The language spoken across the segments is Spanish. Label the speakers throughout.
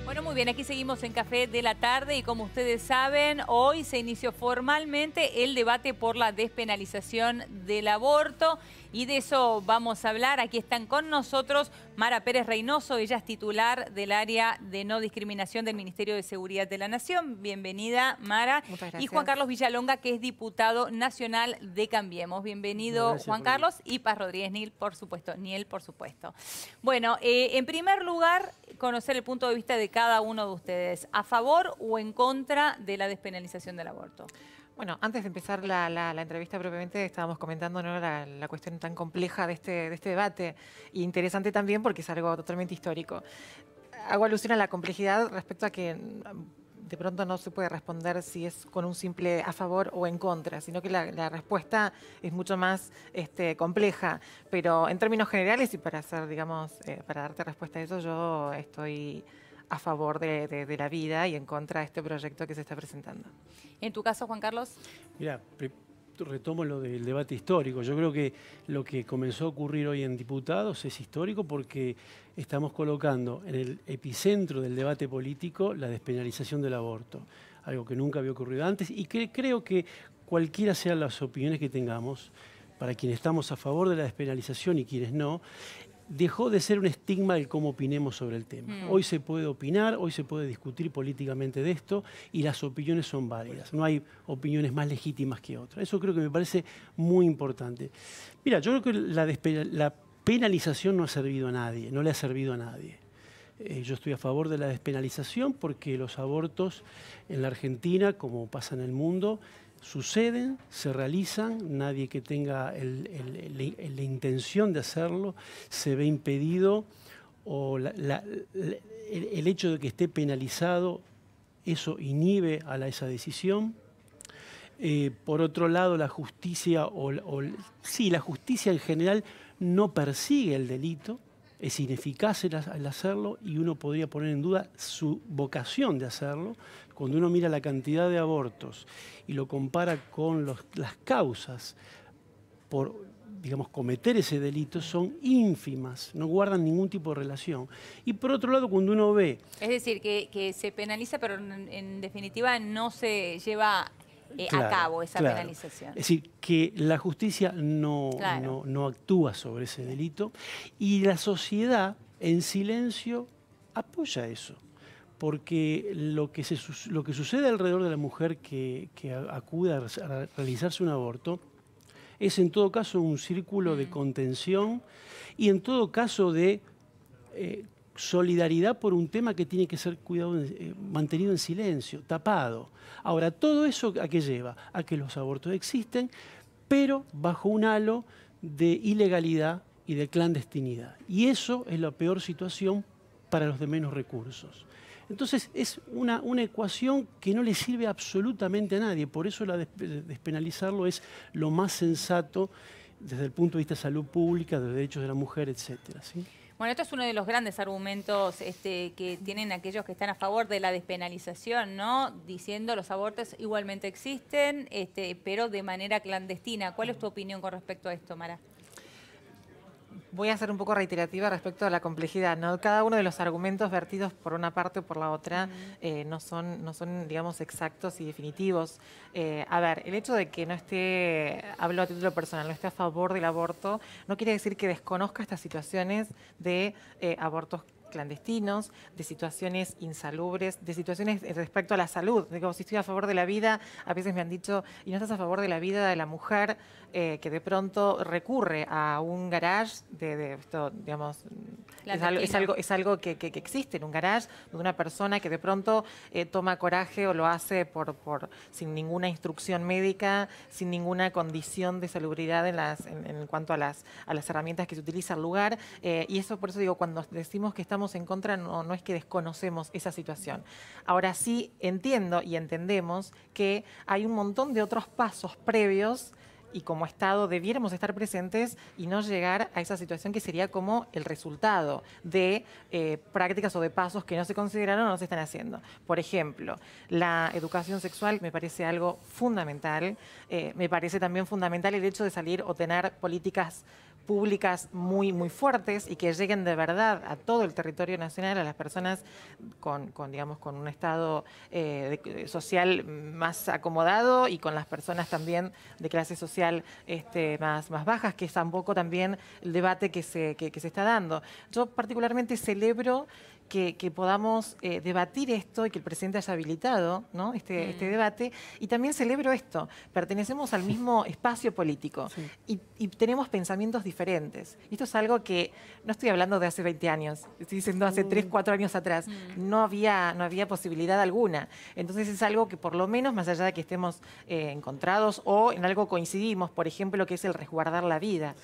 Speaker 1: Bueno, muy bien, aquí seguimos en Café de la Tarde y como ustedes saben, hoy se inició formalmente el debate por la despenalización del aborto y de eso vamos a hablar. Aquí están con nosotros Mara Pérez Reynoso, ella es titular del área de no discriminación del Ministerio de Seguridad de la Nación. Bienvenida, Mara.
Speaker 2: Muchas gracias.
Speaker 1: Y Juan Carlos Villalonga, que es diputado nacional de Cambiemos. Bienvenido, Juan Carlos. Y Paz Rodríguez, Niel, por supuesto. Bueno, en primer lugar, conocer el punto de vista de cada uno de ustedes. ¿A favor o en contra de la despenalización del aborto?
Speaker 2: Bueno, antes de empezar la entrevista propiamente, estábamos comentando, ¿no?, la cuestión tan compleja de este debate. Y interesante también porque es algo totalmente histórico. Hago alusión a la complejidad respecto a que de pronto no se puede responder si es con un simple a favor o en contra, sino que la respuesta es mucho más compleja. Pero en términos generales y para hacer, digamos, para darte respuesta a eso, yo estoy a favor de la vida y en contra de este proyecto que se está presentando.
Speaker 1: ¿En tu caso, Juan Carlos?
Speaker 3: Mira, retomo lo del debate histórico. Yo creo que lo que comenzó a ocurrir hoy en diputados es histórico porque estamos colocando en el epicentro del debate político la despenalización del aborto, algo que nunca había ocurrido antes y que creo que cualquiera sean las opiniones que tengamos, para quienes estamos a favor de la despenalización y quienes no, dejó de ser un estigma el cómo opinemos sobre el tema. Hoy se puede opinar, hoy se puede discutir políticamente de esto y las opiniones son válidas. No hay opiniones más legítimas que otras. Eso creo que me parece muy importante. Mira, yo creo que la penalización no ha servido a nadie, no le ha servido a nadie. Yo estoy a favor de la despenalización porque los abortos en la Argentina, como pasa en el mundo, suceden, se realizan, nadie que tenga la intención de hacerlo se ve impedido o el hecho de que esté penalizado, eso inhibe a esa decisión. Por otro lado, la justicia, la justicia en general no persigue el delito, es ineficaz el hacerlo y uno podría poner en duda su vocación de hacerlo. Cuando uno mira la cantidad de abortos y lo compara con las causas por, digamos, cometer ese delito, son ínfimas, no guardan ningún tipo de relación. Y por otro lado, cuando uno ve...
Speaker 1: Es decir, que se penaliza, pero en definitiva no se lleva a cabo esa penalización.
Speaker 3: Es decir, que la justicia no actúa sobre ese delito y la sociedad en silencio apoya eso. Porque lo que sucede alrededor de la mujer que acude a realizarse un aborto es en todo caso un círculo de contención y en todo caso de solidaridad por un tema que tiene que ser mantenido en silencio, tapado. Ahora, todo eso ¿a qué lleva? A que los abortos existen, pero bajo un halo de ilegalidad y de clandestinidad. Y eso es la peor situación para los de menos recursos. Entonces, es una ecuación que no le sirve absolutamente a nadie. Por eso despenalizarlo es lo más sensato desde el punto de vista de salud pública, de derechos de la mujer, etcétera, ¿sí?
Speaker 1: Bueno, esto es uno de los grandes argumentos que tienen aquellos que están a favor de la despenalización, ¿no? Diciendo los abortos igualmente existen, pero de manera clandestina. ¿Cuál es tu opinión con respecto a esto, Mara?
Speaker 2: Voy a ser un poco reiterativa respecto a la complejidad, ¿no? Cada uno de los argumentos vertidos por una parte o por la otra no son, digamos, exactos y definitivos. A ver, el hecho de que no esté, hablo a título personal, no esté a favor del aborto, no quiere decir que desconozca estas situaciones de abortos clandestinos, de situaciones insalubres, de situaciones respecto a la salud. Digo, si estoy a favor de la vida, a veces me han dicho, ¿y no estás a favor de la vida de la mujer que de pronto recurre a un garage de esto, digamos, es algo que existe en un garage de una persona que de pronto toma coraje o lo hace sin ninguna instrucción médica, sin ninguna condición de salubridad en cuanto a las herramientas que se utiliza al lugar. Y eso, por eso digo, cuando decimos que estamos en contra, no es que desconocemos esa situación. Ahora sí entiendo y entendemos que hay un montón de otros pasos previos y como Estado debiéramos estar presentes y no llegar a esa situación que sería como el resultado de prácticas o de pasos que no se consideraron o no se están haciendo. Por ejemplo, la educación sexual me parece algo fundamental. Me parece también fundamental el hecho de salir o tener políticas públicas muy, muy fuertes y que lleguen de verdad a todo el territorio nacional, a las personas digamos, con un estado social más acomodado y con las personas también de clase social más bajas, que es tampoco también el debate que se está dando. Yo particularmente celebro que podamos debatir esto y que el presidente haya habilitado, ¿no? este debate. Y también celebro esto, pertenecemos al mismo espacio político y tenemos pensamientos diferentes. Y esto es algo que no estoy hablando de hace 20 años, estoy diciendo hace 3, 4 años atrás. No había posibilidad alguna. Entonces es algo que por lo menos, más allá de que estemos encontrados o en algo coincidimos, por ejemplo, que es el resguardar la vida.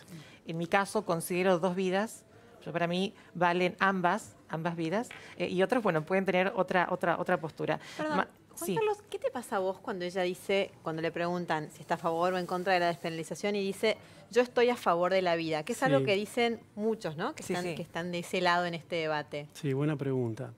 Speaker 2: En mi caso considero 2 vidas. Para mí valen ambas vidas, y otros, bueno, pueden tener otra postura.
Speaker 4: Perdón, Juan Carlos, ¿qué te pasa a vos cuando ella dice, cuando le preguntan si está a favor o en contra de la despenalización y dice, yo estoy a favor de la vida? Que es algo que dicen muchos, ¿no? Que están de ese lado en este debate. Sí,
Speaker 3: buena pregunta.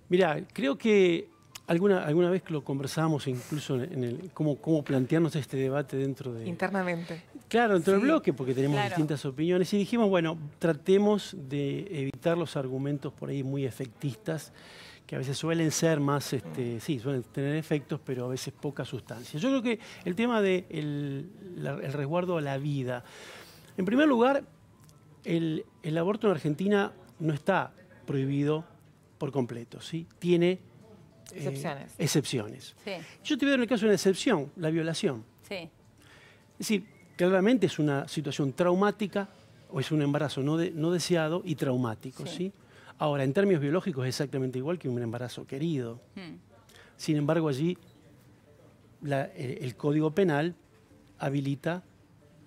Speaker 3: Mira, creo que alguna vez que lo conversábamos incluso en cómo plantearnos este debate dentro de...
Speaker 2: Internamente.
Speaker 3: Claro, dentro del bloque, porque tenemos distintas opiniones. Y dijimos, bueno, tratemos de evitar los argumentos por ahí muy efectistas, que a veces suelen ser más, suelen tener efectos, pero a veces poca sustancia. Yo creo que el tema del resguardo a la vida. En primer lugar, el aborto en Argentina no está prohibido por completo, ¿sí? Tiene... excepciones.
Speaker 1: Sí.
Speaker 3: Yo te voy a dar en el caso de una excepción, la violación.
Speaker 1: Sí.
Speaker 3: Es decir, claramente es una situación traumática o es un embarazo no deseado y traumático. ¿Sí? Ahora, en términos biológicos es exactamente igual que un embarazo querido. Sin embargo, allí el Código Penal habilita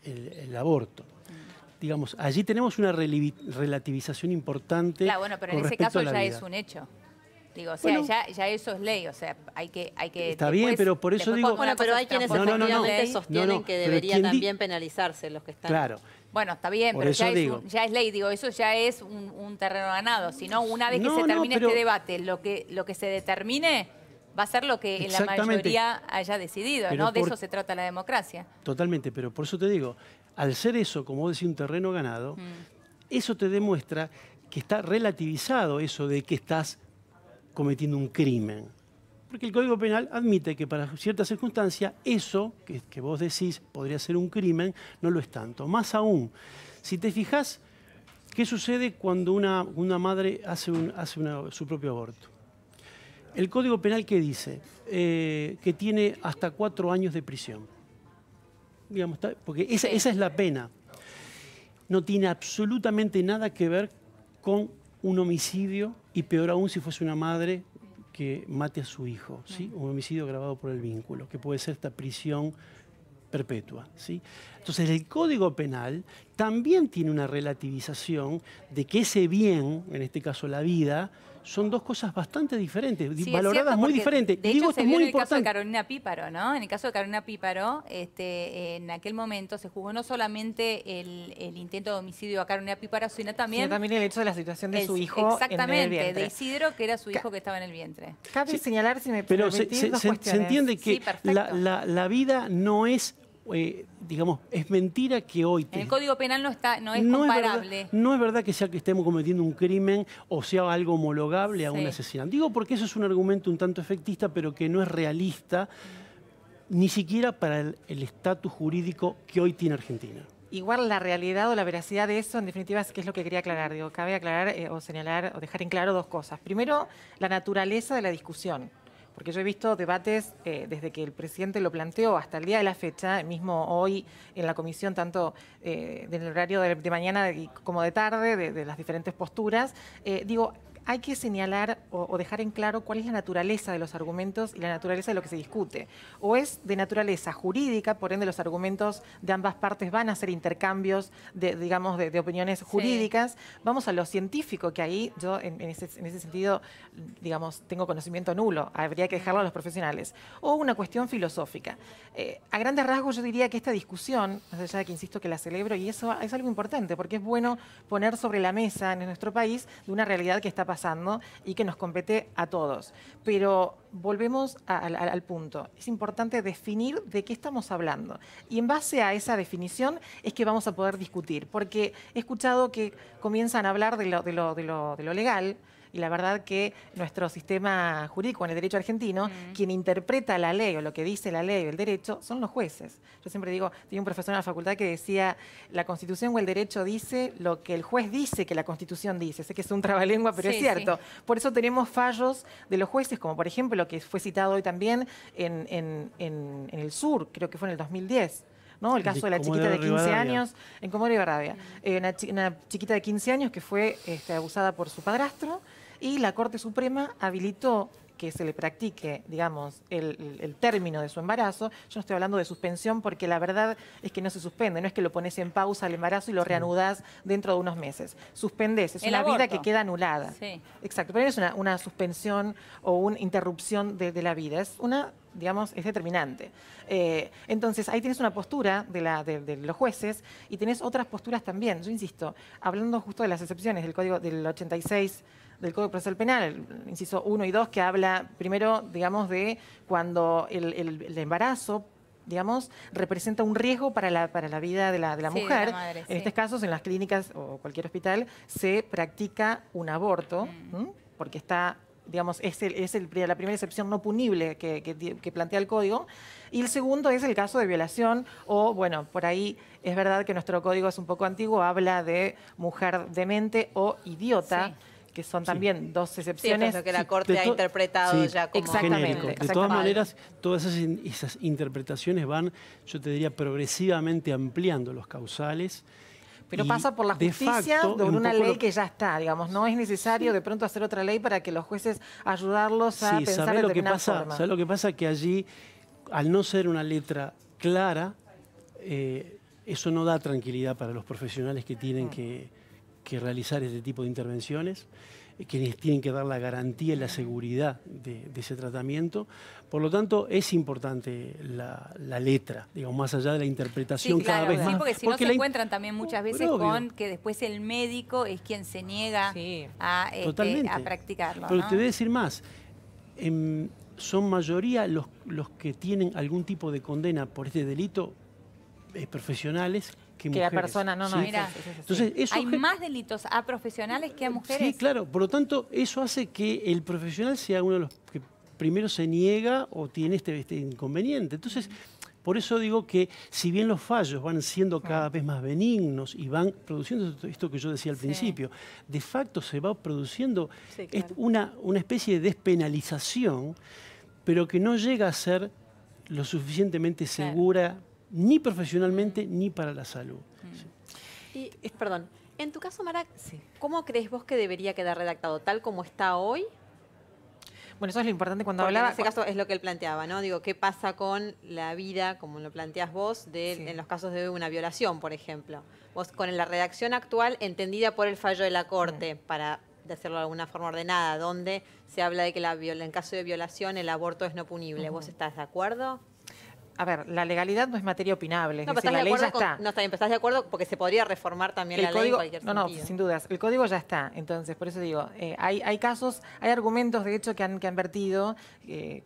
Speaker 3: el aborto. Digamos, allí tenemos una relativización importante.
Speaker 1: Claro, bueno, pero en ese caso ya es un hecho. Digo, o sea, bueno, ya eso es ley, o sea, hay que
Speaker 3: está bien, pero por eso digo...
Speaker 4: Bueno, pero hay quienes efectivamente sostienen que debería también penalizarse los que están...
Speaker 3: Claro.
Speaker 1: Bueno, está bien, pero ya es ley, digo, eso ya es un terreno ganado. Si no, una vez que se termine este debate, lo que se determine va a ser lo que la mayoría haya decidido, pero ¿no? De eso se trata la democracia.
Speaker 3: Totalmente, pero por eso te digo, al ser eso, como vos decís, un terreno ganado, eso te demuestra que está relativizado eso de que estás cometiendo un crimen. Porque el Código Penal admite que para ciertas circunstancias eso que vos decís podría ser un crimen, no lo es tanto. Más aún, si te fijás, ¿qué sucede cuando una madre hace su propio aborto? El Código Penal, ¿qué dice? Que tiene hasta 4 años de prisión. Digamos, porque esa es la pena. No tiene absolutamente nada que ver con un homicidio, y peor aún si fuese una madre que mate a su hijo, ¿sí? Un homicidio agravado por el vínculo, que puede ser esta prisión perpetua, ¿sí? Entonces el Código Penal también tiene una relativización de que ese bien, en este caso la vida, son dos cosas bastante diferentes, valoradas muy diferentes.
Speaker 1: De hecho, se vio en el caso de Carolina Píparo, ¿no? En el caso de Carolina Píparo, en aquel momento se juzgó no solamente el intento de homicidio a Carolina Píparo, sino también
Speaker 2: el hecho de la situación de su hijo
Speaker 1: exactamente,
Speaker 2: en el vientre.
Speaker 1: De Isidro, que era su hijo que estaba en el vientre.
Speaker 2: Cabe señalar, si me
Speaker 3: pero
Speaker 2: permitís, dos cuestiones.
Speaker 3: Se entiende que la vida no es... digamos, es mentira que hoy...
Speaker 1: En el Código Penal no es comparable.
Speaker 3: No es verdad que sea que estemos cometiendo un crimen o sea algo homologable a un asesinato. Digo porque eso es un argumento un tanto efectista, pero que no es realista, ni siquiera para el estatus jurídico que hoy tiene Argentina.
Speaker 2: Igual la realidad o la veracidad de eso, en definitiva, es que es lo que quería aclarar. Digo, cabe aclarar o señalar o dejar en claro 2 cosas. Primero, la naturaleza de la discusión. Porque yo he visto debates desde que el presidente lo planteó hasta el día de la fecha, mismo hoy en la comisión, tanto del horario de mañana como de tarde, de las diferentes posturas. Digo, hay que señalar o dejar en claro cuál es la naturaleza de los argumentos y la naturaleza de lo que se discute. O es de naturaleza jurídica, por ende los argumentos de ambas partes van a ser intercambios de opiniones jurídicas. Vamos a lo científico, que ahí yo en ese sentido, digamos, tengo conocimiento nulo. Habría que dejarlo a los profesionales. O una cuestión filosófica. A grandes rasgos yo diría que esta discusión, más allá de que insisto que la celebro, y eso es algo importante, porque es bueno poner sobre la mesa en nuestro país de una realidad que está pasando y que nos compete a todos. Pero volvemos al punto. Es importante definir de qué estamos hablando. Y en base a esa definición es que vamos a poder discutir. Porque he escuchado que comienzan a hablar de lo legal, y la verdad que nuestro sistema jurídico en el derecho argentino, quien interpreta la ley o lo que dice la ley o el derecho, son los jueces. Yo siempre digo, tenía un profesor en la facultad que decía, la Constitución o el derecho dice lo que el juez dice que la Constitución dice. Sé que es un trabalengua, pero sí, es cierto. Sí. Por eso tenemos fallos de los jueces, como por ejemplo lo que fue citado hoy también en el sur, creo que fue en el 2010. ¿No? El caso de la chiquita de 15 años en Comodoro Rivadavia. Una chiquita de 15 años que fue abusada por su padrastro y la Corte Suprema habilitó que se le practique, digamos, el término de su embarazo. Yo no estoy hablando de suspensión porque la verdad es que no se suspende, no es que lo pones en pausa el embarazo y lo reanudás dentro de unos meses. Suspendés, es una vida que queda anulada. Sí. Exacto, pero no es una suspensión o una interrupción de la vida, es una, digamos, es determinante. Entonces, ahí tienes una postura de los jueces y tenés otras posturas también. Yo insisto, hablando justo de las excepciones del Código del 86, del Código Procesal Penal, el inciso 1 y 2, que habla primero, digamos, de cuando el embarazo, digamos, representa un riesgo para la vida de la mujer. De la madre, en estos casos, en las clínicas o cualquier hospital, se practica un aborto, porque está, digamos, es la primera excepción no punible que plantea el Código. Y el segundo es el caso de violación o, bueno, por ahí es verdad que nuestro Código es un poco antiguo, habla de mujer demente o idiota, sí, que son también dos excepciones.
Speaker 4: Sí, lo que la Corte ha interpretado ya como
Speaker 2: genérico.
Speaker 3: De todas maneras, todas esas interpretaciones van, yo te diría, progresivamente ampliando los causales.
Speaker 2: Pero pasa por la justicia de una ley que ya está, digamos. No es necesario de pronto hacer otra ley para que los jueces ayudarlos a pensar de determinada forma.
Speaker 3: ¿Sabes lo que pasa? Que allí, al no ser una letra clara, eso no da tranquilidad para los profesionales que tienen que realizar este tipo de intervenciones, quienes tienen que dar la garantía y la seguridad de ese tratamiento. Por lo tanto, es importante la letra, digamos, más allá de la interpretación, sí, claro, cada vez más.
Speaker 1: Sí, porque si no se encuentran también muchas veces con que después el médico es quien se niega a practicarlo.
Speaker 3: Pero
Speaker 1: ¿no?
Speaker 3: te voy a decir más, son mayoría los que tienen algún tipo de condena por este delito profesionales que mujeres.
Speaker 2: La persona, no,
Speaker 1: mira,
Speaker 3: entonces, eso
Speaker 1: hay más delitos a profesionales que a mujeres.
Speaker 3: Sí, claro, por lo tanto, eso hace que el profesional sea uno de los que primero se niega o tiene este inconveniente. Entonces, por eso digo que si bien los fallos van siendo cada vez más benignos y van produciendo esto que yo decía al principio, de facto se va produciendo una especie de despenalización, pero que no llega a ser lo suficientemente segura ni profesionalmente ni para la salud.
Speaker 4: Y, perdón, en tu caso, Mara, ¿cómo crees vos que debería quedar redactado? ¿Tal como está hoy?
Speaker 2: Bueno, eso es lo importante cuando hablaba.
Speaker 4: En ese caso es lo que él planteaba, ¿no? Digo, ¿qué pasa con la vida, como lo planteas vos, en los casos de una violación, por ejemplo? Vos, con la redacción actual, entendida por el fallo de la Corte, para hacerlo de alguna forma ordenada, donde se habla de que en caso de violación el aborto es no punible. ¿Vos estás de acuerdo?
Speaker 2: A ver, la legalidad no es materia opinable, es decir, la ley ya está.
Speaker 4: No, está bien, pero estás de acuerdo porque se podría reformar también la ley en cualquier sentido.
Speaker 2: No, sin dudas. El código ya está. Entonces, por eso digo, hay casos, hay argumentos, de hecho, que han vertido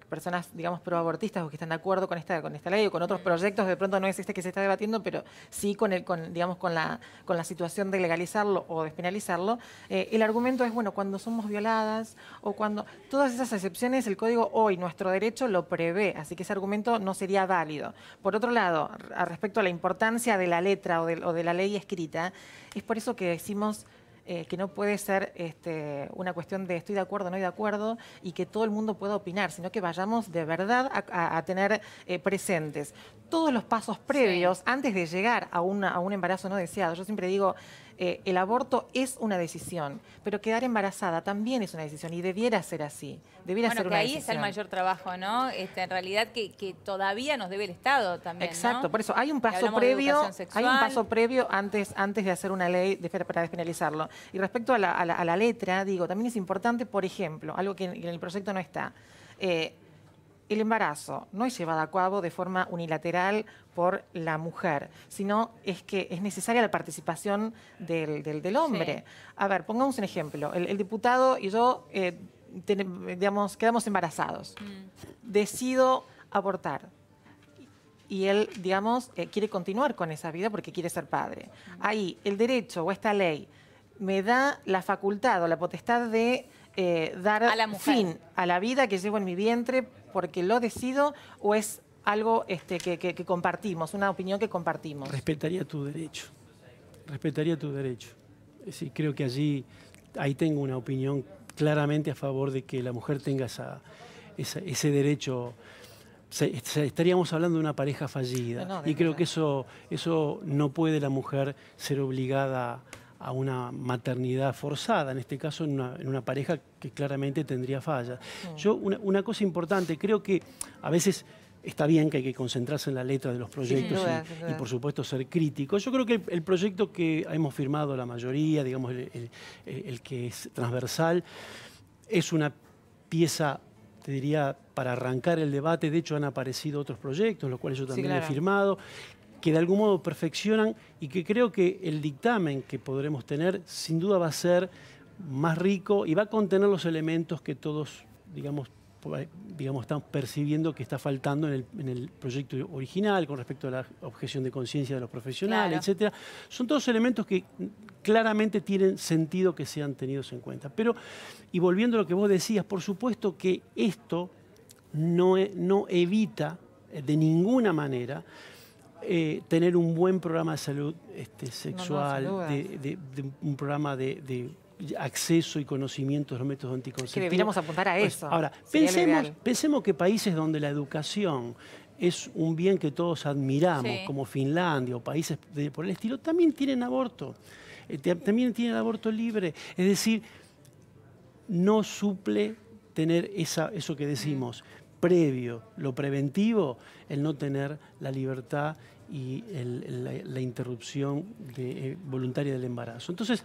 Speaker 2: personas, digamos, proabortistas o que están de acuerdo con esta ley o con otros proyectos. De pronto no es este que se está debatiendo, pero sí con la situación de legalizarlo o despenalizarlo. El argumento es, bueno, cuando somos violadas o cuando todas esas excepciones, el código hoy, nuestro derecho lo prevé. Así que ese argumento no sería válido. Por otro lado, respecto a la importancia de la letra o de la ley escrita, es por eso que decimos que no puede ser una cuestión de estoy de acuerdo o no estoy de acuerdo y que todo el mundo pueda opinar, sino que vayamos de verdad a tener presentes todos los pasos previos antes de llegar a un embarazo no deseado. Yo siempre digo, el aborto es una decisión, pero quedar embarazada también es una decisión y debiera ser así. Debiera ser una decisión.
Speaker 1: Ahí está el mayor trabajo, ¿no? En realidad que todavía nos debe el Estado también.
Speaker 2: Exacto,
Speaker 1: ¿no?
Speaker 2: Por eso hay un paso previo, antes de hacer una ley para despenalizarlo. Y respecto a la letra, digo, también es importante, por ejemplo, algo que en el proyecto no está. el embarazo no es llevado a cabo de forma unilateral por la mujer, sino es que es necesaria la participación del hombre. Sí. A ver, pongamos un ejemplo. El diputado y yo, digamos, quedamos embarazados. Decido abortar. Y él, digamos, quiere continuar con esa vida porque quiere ser padre. Ahí, el derecho o esta ley me da la facultad o la potestad de dar fin a la vida que llevo en mi vientre porque lo decido, o es algo que compartimos, una opinión que compartimos.
Speaker 3: Respetaría tu derecho. Respetaría tu derecho. Es decir, creo que ahí tengo una opinión claramente a favor de que la mujer tenga ese derecho. Estaríamos hablando de una pareja fallida. Y creo que eso no puede la mujer ser obligada a una maternidad forzada, en este caso en una pareja que claramente tendría fallas. Yo, una cosa importante, creo que a veces está bien que hay que concentrarse en la letra de los proyectos y por supuesto ser crítico. Yo creo que el proyecto que hemos firmado la mayoría, digamos el que es transversal, es una pieza, te diría, para arrancar el debate. De hecho han aparecido otros proyectos, los cuales yo también he firmado, que de algún modo perfeccionan y que creo que el dictamen que podremos tener sin duda va a ser más rico y va a contener los elementos que todos, digamos estamos percibiendo que está faltando en el proyecto original con respecto a la objeción de conciencia de los profesionales, etcétera. Son todos elementos que claramente tienen sentido que sean tenidos en cuenta. Pero, y volviendo a lo que vos decías, por supuesto que esto no evita de ninguna manera tener un buen programa de salud sexual, un programa de acceso y conocimiento de los métodos anticonceptivos.
Speaker 2: Que deberíamos apuntar a eso.
Speaker 3: Ahora, pensemos que países donde la educación es un bien que todos admiramos, como Finlandia o países por el estilo, también tienen aborto. También tienen aborto libre. Es decir, no suple tener eso que decimos, previo, lo preventivo, el no tener la libertad y la interrupción voluntaria del embarazo. Entonces,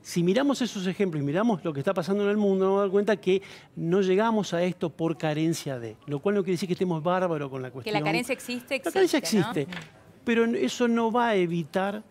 Speaker 3: si miramos esos ejemplos y miramos lo que está pasando en el mundo, nos vamos a dar cuenta que no llegamos a esto por carencia de, lo cual no quiere decir que estemos bárbaros con la cuestión.
Speaker 1: Que la carencia existe,
Speaker 3: la carencia existe, ¿no? Pero eso no va a evitar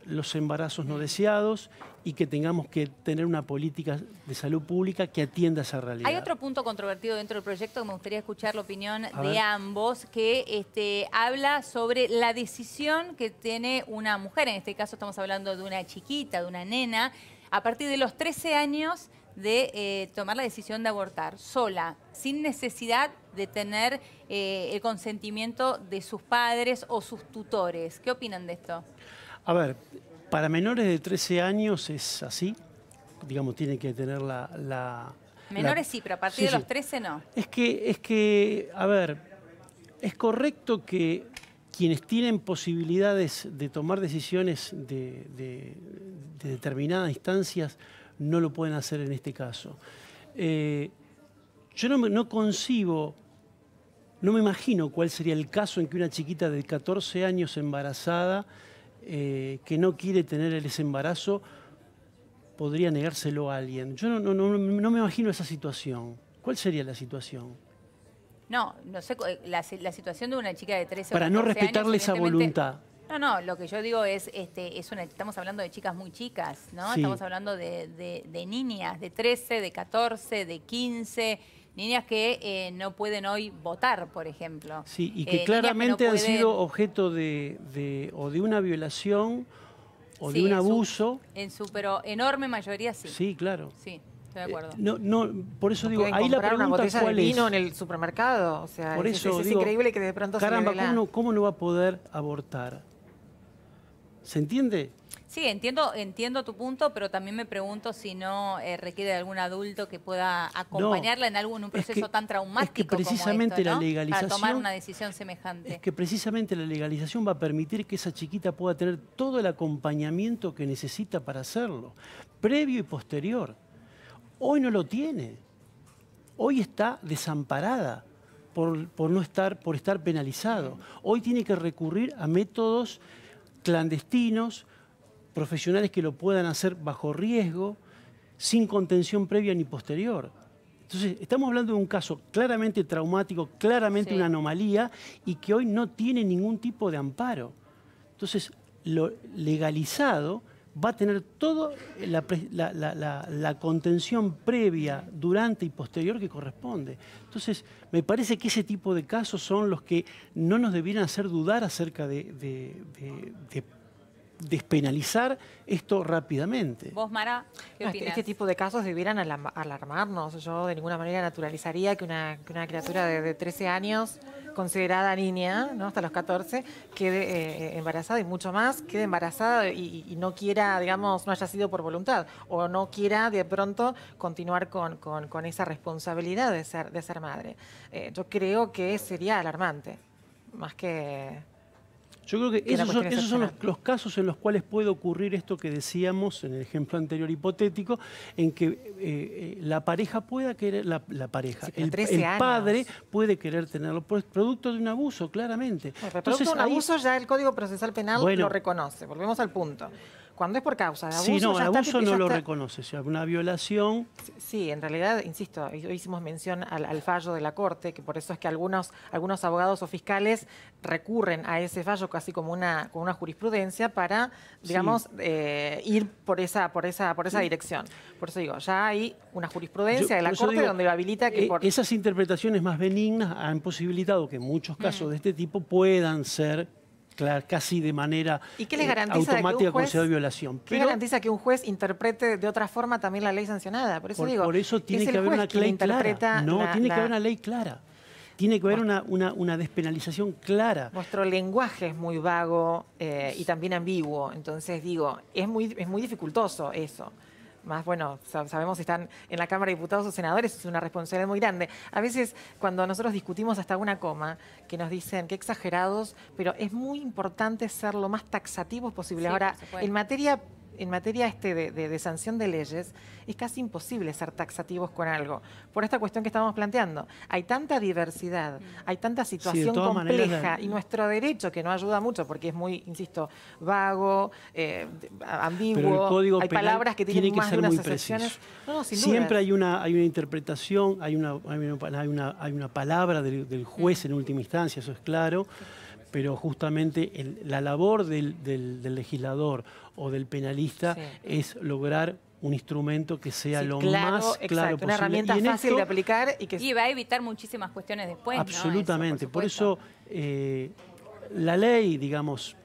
Speaker 3: los embarazos no deseados y que tengamos que tener una política de salud pública que atienda esa realidad.
Speaker 1: Hay otro punto controvertido dentro del proyecto que me gustaría escuchar la opinión de ambos, que habla sobre la decisión que tiene una mujer, en este caso estamos hablando de una chiquita, de una nena, a partir de los 13 años de tomar la decisión de abortar sola, sin necesidad de tener el consentimiento de sus padres o sus tutores. ¿Qué opinan de esto?
Speaker 3: A ver, para menores de 13 años es así, digamos, tiene que tener
Speaker 1: Menores sí, pero a partir de los 13 no.
Speaker 3: Es que, a ver, es correcto que quienes tienen posibilidades de tomar decisiones de determinadas instancias no lo pueden hacer en este caso. Yo no concibo, no me imagino cuál sería el caso en que una chiquita de 14 años embarazada que no quiere tener ese embarazo podría negárselo a alguien. Yo no me imagino esa situación. ¿Cuál sería la situación?
Speaker 1: No sé, la situación de una chica de 13 o 14
Speaker 3: para no respetarle
Speaker 1: años,
Speaker 3: esa voluntad.
Speaker 1: No, lo que yo digo es, estamos hablando de chicas muy chicas, ¿no? Sí. Estamos hablando de niñas de 13, de 14, de 15, niñas que no pueden hoy votar, por ejemplo.
Speaker 3: Sí, y que claramente han sido objeto de una violación o de un abuso.
Speaker 1: En su pero enorme mayoría sí.
Speaker 3: Sí, claro.
Speaker 1: Sí. Estoy de acuerdo.
Speaker 2: Por eso digo, ahí la pregunta una botella de vino en el supermercado. O sea,
Speaker 3: por eso
Speaker 2: es
Speaker 3: digo,
Speaker 2: increíble que de pronto
Speaker 3: caramba, ¿cómo no va a poder abortar? ¿Se entiende?
Speaker 1: Sí, entiendo tu punto, pero también me pregunto si no requiere de algún adulto que pueda acompañarla en un proceso tan traumático
Speaker 3: precisamente
Speaker 1: como esto, ¿no?
Speaker 3: la legalización,
Speaker 1: para tomar una decisión semejante.
Speaker 3: Es que precisamente la legalización va a permitir que esa chiquita pueda tener todo el acompañamiento que necesita para hacerlo, previo y posterior. Hoy no lo tiene. Hoy está desamparada por estar penalizado. Hoy tiene que recurrir a métodos clandestinos, profesionales que lo puedan hacer bajo riesgo, sin contención previa ni posterior. Entonces, estamos hablando de un caso claramente traumático, claramente una anomalía y que hoy no tiene ningún tipo de amparo. Entonces, lo legalizado va a tener toda la contención previa, durante y posterior que corresponde. Entonces, me parece que ese tipo de casos son los que no nos debieran hacer dudar acerca de despenalizar esto rápidamente.
Speaker 1: ¿Vos, Mara, qué opinas?
Speaker 2: Este tipo de casos debieran alarmarnos. Yo de ninguna manera naturalizaría que una criatura de 13 años, considerada niña, ¿no?, hasta los 14, quede embarazada y mucho más, quede embarazada y no quiera, digamos, no haya sido por voluntad o no quiera de pronto continuar con esa responsabilidad de ser madre. Yo creo que sería alarmante, más que...
Speaker 3: Yo creo que esos son los casos en los cuales puede ocurrir esto que decíamos en el ejemplo anterior hipotético, en que la pareja pueda querer, el padre puede querer tenerlo, producto de un abuso, claramente.
Speaker 2: Producto de un abuso ya el Código Procesal Penal lo reconoce. Volvemos al punto. Cuando es por causa de abuso...
Speaker 3: Sí, no, el abuso no lo reconoce, o sea, una violación...
Speaker 2: Sí, en realidad, insisto, hoy hicimos mención al fallo de la Corte, que por eso es que algunos abogados o fiscales recurren a ese fallo casi como una jurisprudencia para, digamos, ir por esa dirección. Por eso digo, ya hay una jurisprudencia de la Corte donde lo habilita que...
Speaker 3: Esas interpretaciones más benignas han posibilitado que en muchos casos de este tipo puedan ser... casi de manera automática considerada violación.
Speaker 2: ¿Qué garantiza que un juez interprete de otra forma también la ley sancionada? Por eso
Speaker 3: tiene que haber una ley clara. No, tiene que haber una ley clara. Tiene que haber una despenalización clara.
Speaker 2: Nuestro lenguaje es muy vago y también ambiguo. Entonces, digo, es muy dificultoso eso. Más, bueno, sabemos si están en la Cámara de Diputados o Senadores, es una responsabilidad muy grande. A veces, cuando nosotros discutimos hasta una coma, que nos dicen qué exagerados, pero es muy importante ser lo más taxativos posible. Sí, ahora, en materia de sanción de leyes, es casi imposible ser taxativos con algo, por esta cuestión que estamos planteando. Hay tanta diversidad, hay tanta situación compleja, y nuestro derecho, que no ayuda mucho, porque es muy, insisto, vago, ambiguo, hay palabras que tienen más de unas excepciones. No, sin
Speaker 3: siempre hay una interpretación, hay una palabra del juez en última instancia, eso es claro. Pero justamente la labor del legislador o del penalista es lograr un instrumento que sea lo más claro posible.
Speaker 2: Una herramienta fácil de aplicar
Speaker 1: y va a evitar muchísimas cuestiones después.
Speaker 3: Absolutamente. ¿No? Por eso la ley, digamos,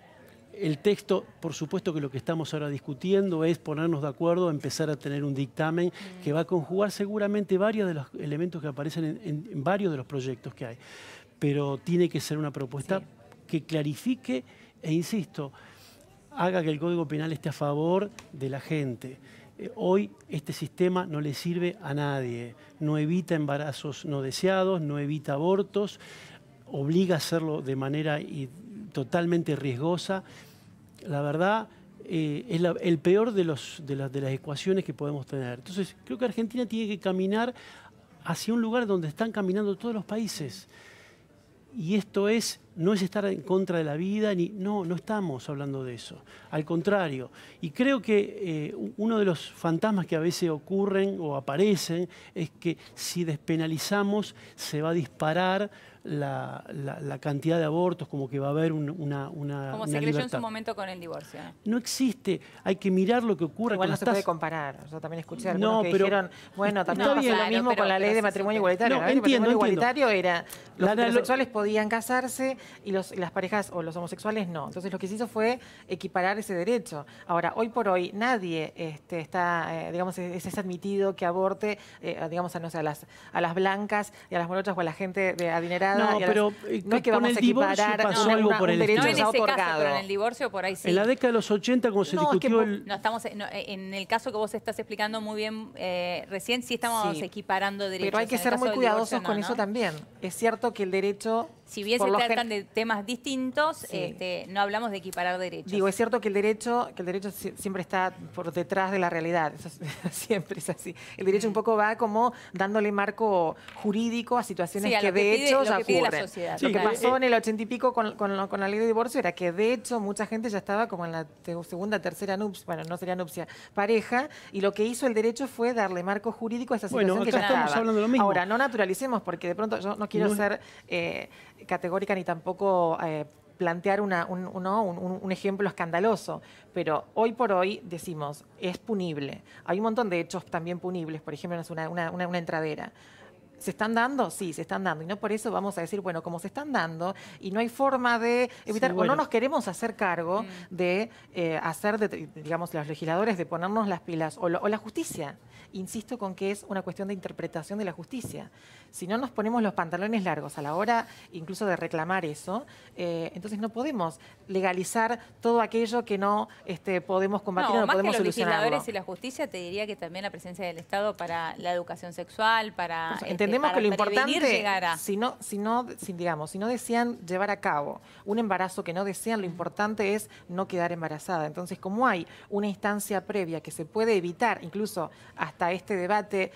Speaker 3: el texto, por supuesto que lo que estamos ahora discutiendo es ponernos de acuerdo, empezar a tener un dictamen que va a conjugar seguramente varios de los elementos que aparecen en varios de los proyectos que hay. Pero tiene que ser una propuesta que clarifique e, insisto, haga que el Código Penal esté a favor de la gente. Hoy este sistema no le sirve a nadie, no evita embarazos no deseados, no evita abortos, obliga a hacerlo de manera totalmente riesgosa. La verdad, es el peor de las ecuaciones que podemos tener. Entonces, creo que Argentina tiene que caminar hacia un lugar donde están caminando todos los países. Y esto no es estar en contra de la vida, no estamos hablando de eso. Al contrario. Y creo que uno de los fantasmas que a veces ocurren o aparecen es que si despenalizamos se va a disparar la cantidad de abortos, como que va a haber una
Speaker 1: como se creyó en su momento con el divorcio.
Speaker 3: No existe, hay que mirar lo que ocurre.
Speaker 2: Igual no se puede comparar. Yo también escuché a algunos que dijeron, bueno, también pasa lo mismo con la ley de matrimonio igualitario.
Speaker 3: No, entiendo.
Speaker 2: Igualitario era, los heterosexuales podían casarse y las parejas o los homosexuales no. Entonces lo que se hizo fue equiparar ese derecho. Ahora, hoy por hoy nadie está, digamos, es admitido que aborte, digamos, no sé, a las blancas y a las morochas o a la gente de adinerada.
Speaker 3: No, pero
Speaker 2: no es que vamos a equiparar
Speaker 3: pasó algo por el
Speaker 1: derecho. No en ese
Speaker 2: otorgado.
Speaker 1: caso, pero en el divorcio por ahí sí.
Speaker 3: En la década de los 80, como se discutió
Speaker 1: en el caso que vos estás explicando muy bien recién, sí estamos equiparando derechos.
Speaker 2: Pero hay que ser muy cuidadosos con eso también. Es cierto que el derecho...
Speaker 1: Si bien se tratan de temas distintos, no hablamos de equiparar derechos.
Speaker 2: Digo, es cierto que el derecho siempre está por detrás de la realidad. Eso siempre es así. El derecho un poco va como dándole marco jurídico a situaciones que de hecho ya
Speaker 1: que pide la
Speaker 2: ocurren.
Speaker 1: sociedad.
Speaker 2: Lo que
Speaker 1: Total.
Speaker 2: pasó en el 80 y pico con la ley de divorcio era que de hecho mucha gente ya estaba como en la segunda, tercera nupcia, bueno, no sería nupcia, pareja, y lo que hizo el derecho fue darle marco jurídico a esa situación
Speaker 3: Bueno,
Speaker 2: que
Speaker 3: acá
Speaker 2: ya
Speaker 3: estamos
Speaker 2: estaba.
Speaker 3: hablando de lo mismo.
Speaker 2: Ahora, no naturalicemos, porque de pronto yo no quiero ser categórica ni tampoco plantear un ejemplo escandaloso, pero hoy por hoy decimos, es punible. Hay un montón de hechos también punibles, por ejemplo, es una entradera. ¿Se están dando? Sí, se están dando. Y no por eso vamos a decir, bueno, como se están dando y no hay forma de evitar,
Speaker 3: Sí, bueno.
Speaker 2: o no nos queremos hacer cargo de digamos, los legisladores, de ponernos las pilas, o la justicia. Insisto con que es una cuestión de interpretación de la justicia. Si no nos ponemos los pantalones largos a la hora incluso de reclamar eso, entonces no podemos legalizar todo aquello que no podemos combatir o no
Speaker 1: más
Speaker 2: podemos
Speaker 1: que los
Speaker 2: solucionarlo.
Speaker 1: legisladores y la justicia, te diría que también la presencia del Estado para la educación sexual, para
Speaker 2: entendemos
Speaker 1: para
Speaker 2: que lo
Speaker 1: prevenir
Speaker 2: importante,
Speaker 1: llegar a...
Speaker 2: si no desean llevar a cabo un embarazo que no desean, lo importante es no quedar embarazada. Entonces, como hay una instancia previa que se puede evitar, incluso hasta este debate,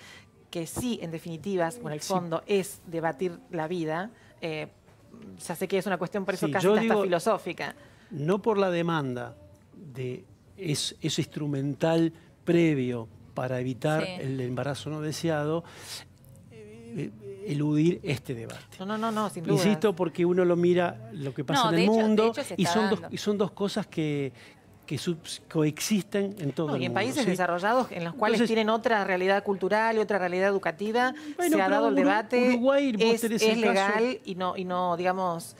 Speaker 2: que sí, en definitivas, con el fondo, es debatir la vida, ya sé que es una cuestión por eso casi hasta filosófica.
Speaker 3: No por la demanda de ese instrumental previo para evitar el embarazo no deseado, eludir este debate.
Speaker 2: No, sin duda.
Speaker 3: Insisto, porque uno lo mira lo que pasa en el mundo y son dos cosas que coexisten en todo el mundo.
Speaker 2: Y en países desarrollados en los cuales tienen otra realidad cultural y otra realidad educativa, se ha dado el debate,
Speaker 3: Uruguay,
Speaker 2: es legal y no digamos...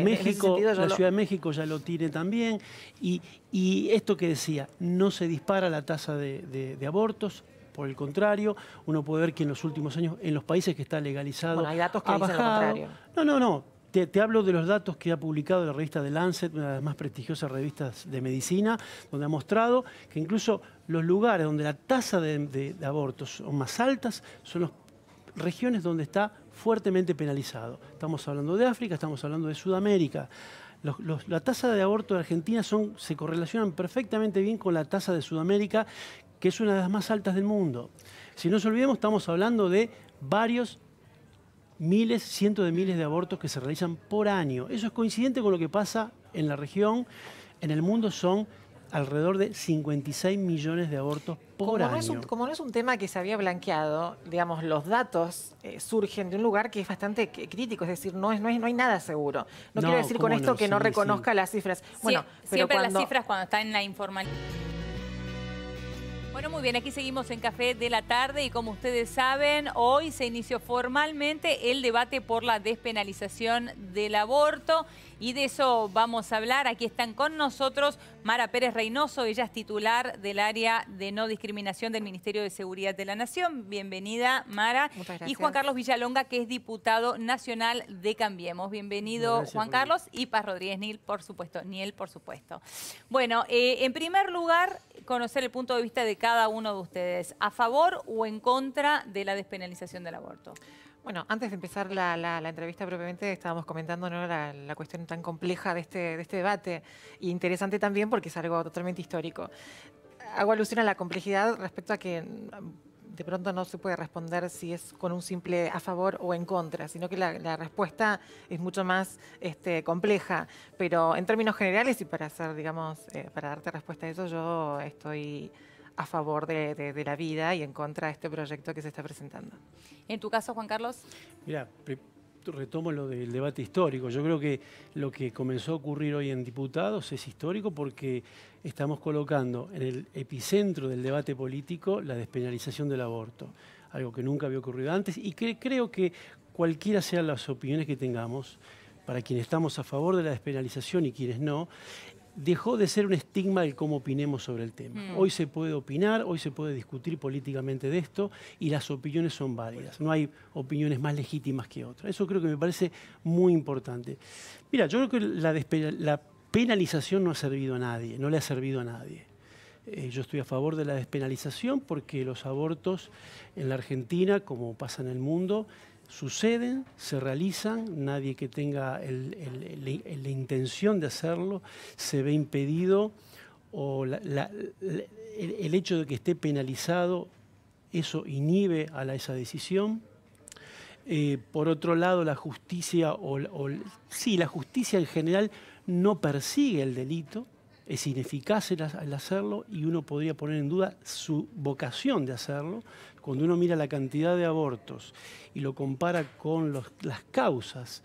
Speaker 3: México, la Ciudad de México ya lo tiene también. Y esto que decía, no se dispara la tasa de abortos. Por el contrario, uno puede ver que en los últimos años, en los países que está legalizado,
Speaker 2: hay datos que
Speaker 3: ha
Speaker 2: dicen lo
Speaker 3: bajado.
Speaker 2: contrario.
Speaker 3: No. Te hablo de los datos que ha publicado la revista The Lancet, una de las más prestigiosas revistas de medicina, donde ha mostrado que incluso los lugares donde la tasa de abortos son más altas son las regiones donde está fuertemente penalizado. Estamos hablando de África, estamos hablando de Sudamérica. La tasa de aborto de Argentina se correlacionan perfectamente bien con la tasa de Sudamérica, que es una de las más altas del mundo. Si no nos olvidemos, estamos hablando de varios miles, cientos de miles de abortos que se realizan por año. Eso es coincidente con lo que pasa en la región. En el mundo son alrededor de 56 millones de abortos por año.
Speaker 2: Como no es un tema que se había blanqueado, digamos, los datos surgen de un lugar que es bastante crítico, es decir, no hay nada seguro. No quiero decir con esto que no reconozca las cifras. Bueno, pero
Speaker 1: siempre las cifras cuando están en la informalidad. Bueno, muy bien, aquí seguimos en Café de la Tarde y como ustedes saben, hoy se inició formalmente el debate por la despenalización del aborto y de eso vamos a hablar. Aquí están con nosotros Mara Pérez Reynoso, ella es titular del área de no discriminación del Ministerio de Seguridad de la Nación. Bienvenida, Mara.
Speaker 2: Muchas gracias.
Speaker 1: Y Juan Carlos Villalonga, que es diputado nacional de Cambiemos. Bienvenido, gracias, Juan Carlos. Y Paz Rodríguez, Niel, por supuesto. Bueno, en primer lugar, conocer el punto de vista de cada uno de ustedes. ¿A favor o en contra de la despenalización del aborto?
Speaker 2: Bueno, antes de empezar la entrevista propiamente, estábamos comentando, ¿no?, la cuestión tan compleja de este debate, y interesante también porque es algo totalmente histórico. Hago alusión a la complejidad respecto a que de pronto no se puede responder si es con un simple a favor o en contra, sino que la respuesta es mucho más compleja. Pero en términos generales y para hacer, digamos, para darte respuesta a eso, yo estoy a favor de la vida y en contra de este proyecto que se está presentando.
Speaker 1: ¿En tu caso, Juan Carlos?
Speaker 3: Mira, retomo lo del debate histórico. Yo creo que lo que comenzó a ocurrir hoy en diputados es histórico porque estamos colocando en el epicentro del debate político la despenalización del aborto, algo que nunca había ocurrido antes y que creo que cualquiera sean las opiniones que tengamos, para quienes estamos a favor de la despenalización y quienes no, dejó de ser un estigma el cómo opinemos sobre el tema. Hoy se puede opinar, hoy se puede discutir políticamente de esto y las opiniones son válidas. No hay opiniones más legítimas que otras. Eso creo que me parece muy importante. Mira, yo creo que la penalización no ha servido a nadie, no le ha servido a nadie. Yo estoy a favor de la despenalización porque los abortos en la Argentina, como pasa en el mundo, suceden, se realizan, nadie que tenga la intención de hacerlo se ve impedido, o el hecho de que esté penalizado, eso inhibe a esa decisión. Por otro lado, la justicia, sí, la justicia en general no persigue el delito, es ineficaz al hacerlo y uno podría poner en duda su vocación de hacerlo. Cuando uno mira la cantidad de abortos y lo compara con las causas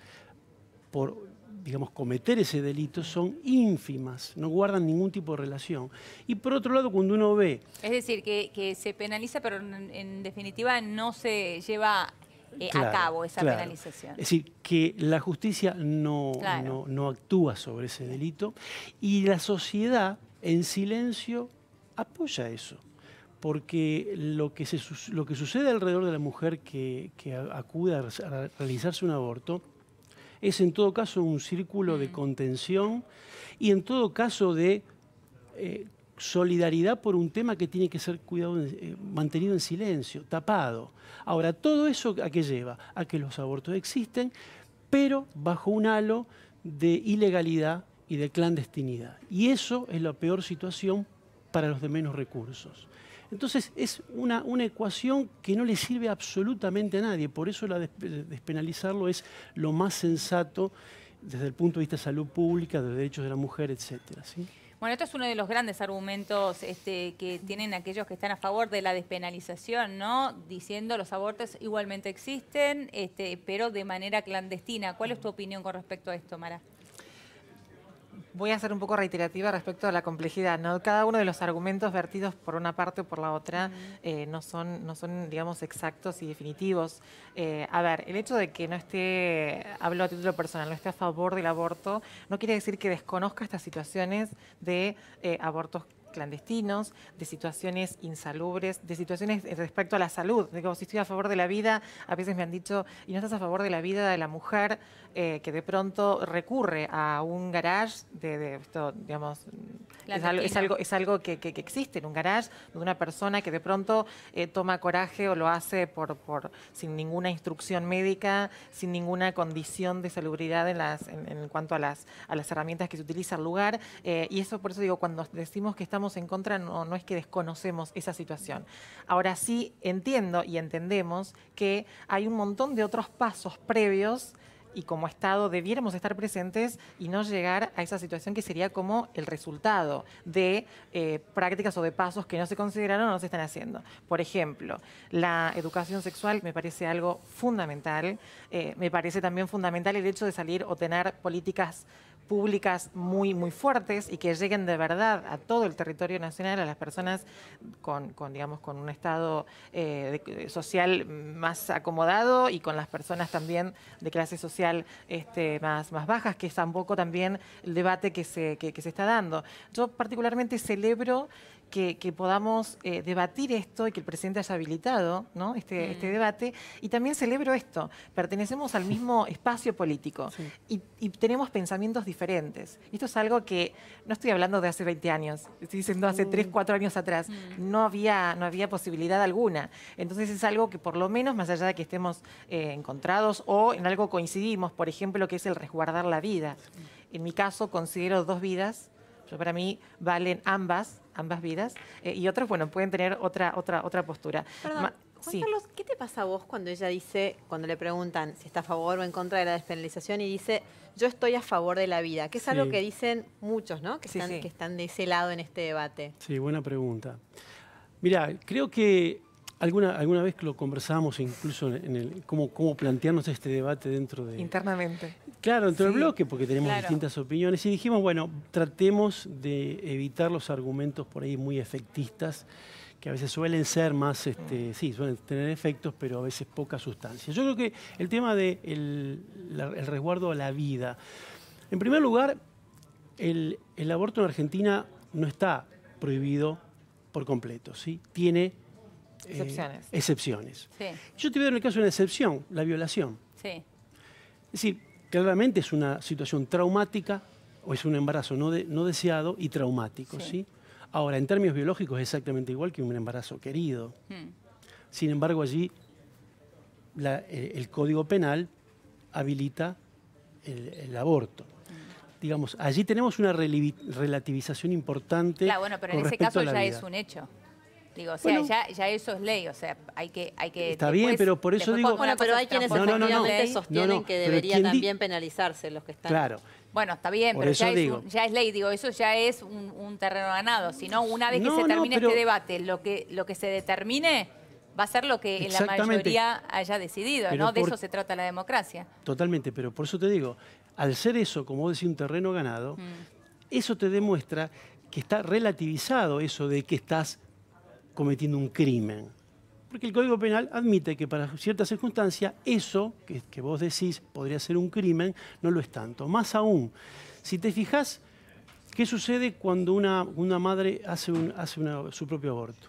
Speaker 3: por, digamos, cometer ese delito, son ínfimas, no guardan ningún tipo de relación. Y por otro lado, cuando uno ve...
Speaker 1: Es decir, que se penaliza, pero en definitiva no se lleva a cabo esa penalización.
Speaker 3: Es decir, que la justicia no actúa sobre ese delito y la sociedad en silencio apoya eso. Porque lo que sucede alrededor de la mujer que acude a realizarse un aborto es en todo caso un círculo de contención y en todo caso de solidaridad por un tema que tiene que ser mantenido en silencio, tapado. Ahora, todo eso ¿a qué lleva? A que los abortos existen, pero bajo un halo de ilegalidad y de clandestinidad. Y eso es la peor situación para los de menos recursos. Entonces, es una ecuación que no le sirve absolutamente a nadie. Por eso despenalizarlo es lo más sensato desde el punto de vista de salud pública, de derechos de la mujer, etcétera, ¿sí?
Speaker 1: Bueno, esto es uno de los grandes argumentos que tienen aquellos que están a favor de la despenalización, ¿no? Diciendo los abortos igualmente existen, pero de manera clandestina. ¿Cuál es tu opinión con respecto a esto, Mara?
Speaker 2: Voy a ser un poco reiterativa respecto a la complejidad, ¿no? Cada uno de los argumentos vertidos por una parte o por la otra no son, digamos, exactos y definitivos. A ver, el hecho de que no esté, hablo a título personal, no esté a favor del aborto, no quiere decir que desconozca estas situaciones de abortos clandestinos, de situaciones insalubres, de situaciones respecto a la salud. Digo, si estoy a favor de la vida, a veces me han dicho, ¿y no estás a favor de la vida de la mujer que de pronto recurre a un garage de esto, digamos, es algo que existe en un garage de una persona que de pronto toma coraje o lo hace sin ninguna instrucción médica, sin ninguna condición de salubridad en cuanto a las herramientas que se utiliza al lugar, y eso, por eso digo, cuando decimos que estamos en contra, no es que desconocemos esa situación. Ahora sí entiendo y entendemos que hay un montón de otros pasos previos y como Estado debiéramos estar presentes y no llegar a esa situación que sería como el resultado de prácticas o de pasos que no se consideraron o no se están haciendo. Por ejemplo, la educación sexual me parece algo fundamental. Me parece también fundamental el hecho de salir o tener políticas públicas muy fuertes y que lleguen de verdad a todo el territorio nacional, a las personas con un estado social más acomodado y con las personas también de clase social más bajas, que es tampoco también el debate que se está dando. Yo particularmente celebro que podamos debatir esto y que el presidente haya habilitado, ¿no? este debate. Y también celebro esto, pertenecemos al mismo espacio político y tenemos pensamientos diferentes. Esto es algo que no estoy hablando de hace 20 años, estoy diciendo hace 3, 4 años atrás. No había posibilidad alguna. Entonces es algo que por lo menos, más allá de que estemos encontrados o en algo coincidimos, por ejemplo, que es el resguardar la vida. En mi caso considero 2 vidas. Para mí valen ambas vidas, y otros, bueno, pueden tener otra postura.
Speaker 4: Perdón, Juan Carlos, ¿qué te pasa a vos cuando ella dice, cuando le preguntan si está a favor o en contra de la despenalización y dice, yo estoy a favor de la vida? Que es algo que dicen muchos, ¿no? Que están de ese lado en este debate. Sí,
Speaker 3: buena pregunta. Mira, creo que alguna vez que lo conversamos incluso en cómo plantearnos este debate dentro de...
Speaker 2: Internamente.
Speaker 3: Claro, dentro del bloque, porque tenemos distintas opiniones. Y dijimos, bueno, tratemos de evitar los argumentos por ahí muy efectistas, que a veces suelen ser más, suelen tener efectos, pero a veces poca sustancia. Yo creo que el tema del resguardo a la vida. En primer lugar, el aborto en Argentina no está prohibido por completo, ¿sí? Tiene... excepciones.
Speaker 1: Sí.
Speaker 3: Yo te voy a dar el caso de una excepción, la violación.
Speaker 1: Sí.
Speaker 3: Es decir, claramente es una situación traumática o es un embarazo no deseado y traumático. ¿Sí? Ahora, en términos biológicos es exactamente igual que un embarazo querido. Sin embargo, allí el Código Penal habilita el aborto. Digamos, allí tenemos una relativización importante.
Speaker 1: Claro, bueno, pero en ese caso ya es un hecho. Digo, o sea, ya eso es ley, o sea, hay que
Speaker 3: está bien, pero por eso digo...
Speaker 4: Bueno, pero hay quienes efectivamente sostienen que debería también penalizarse los que están...
Speaker 3: Claro.
Speaker 1: Bueno, está bien, pero ya es ley, digo, eso ya es un terreno ganado. Si no, una vez que se termine este debate, lo que se determine va a ser lo que la mayoría haya decidido, pero ¿no? De eso se trata la democracia.
Speaker 3: Totalmente, pero por eso te digo, al ser eso, como vos decís, un terreno ganado, eso te demuestra que está relativizado eso de que estás cometiendo un crimen. Porque el Código Penal admite que para ciertas circunstancias eso que vos decís podría ser un crimen, no lo es tanto. Más aún, si te fijás, ¿qué sucede cuando una madre hace su propio aborto?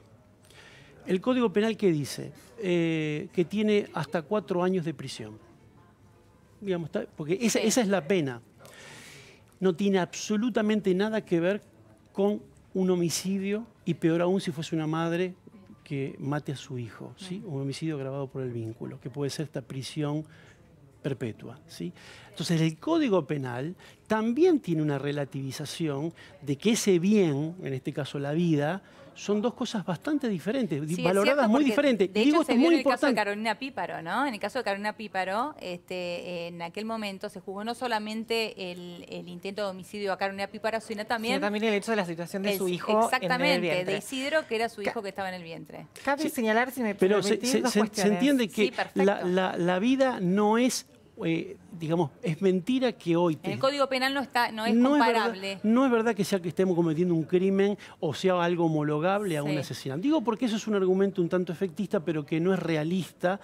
Speaker 3: El Código Penal, ¿qué dice? Que tiene hasta 4 años de prisión. Digamos, porque esa es la pena. No tiene absolutamente nada que ver con un homicidio, y peor aún si fuese una madre que mate a su hijo, ¿sí? Un homicidio agravado por el vínculo, que puede ser esta prisión perpetua, ¿sí? Entonces el Código Penal también tiene una relativización de que ese bien, en este caso la vida, son dos cosas bastante diferentes, valoradas muy diferentes.
Speaker 1: De hecho, se vio en el caso de Carolina Píparo, ¿no? En el caso de Carolina Píparo, en aquel momento se juzgó no solamente el intento de homicidio a Carolina Píparo, sino también
Speaker 2: el hecho de la situación de su hijo en el vientre.
Speaker 1: De Isidro, que era su hijo que estaba en el vientre.
Speaker 2: Cabe señalar, si me
Speaker 3: pero
Speaker 2: permitís,
Speaker 3: se entiende que la vida no es... digamos, es mentira que hoy...
Speaker 1: En el Código Penal no es comparable.
Speaker 3: No es verdad que sea que estemos cometiendo un crimen o sea algo homologable a un asesinato. Digo porque eso es un argumento un tanto efectista, pero que no es realista,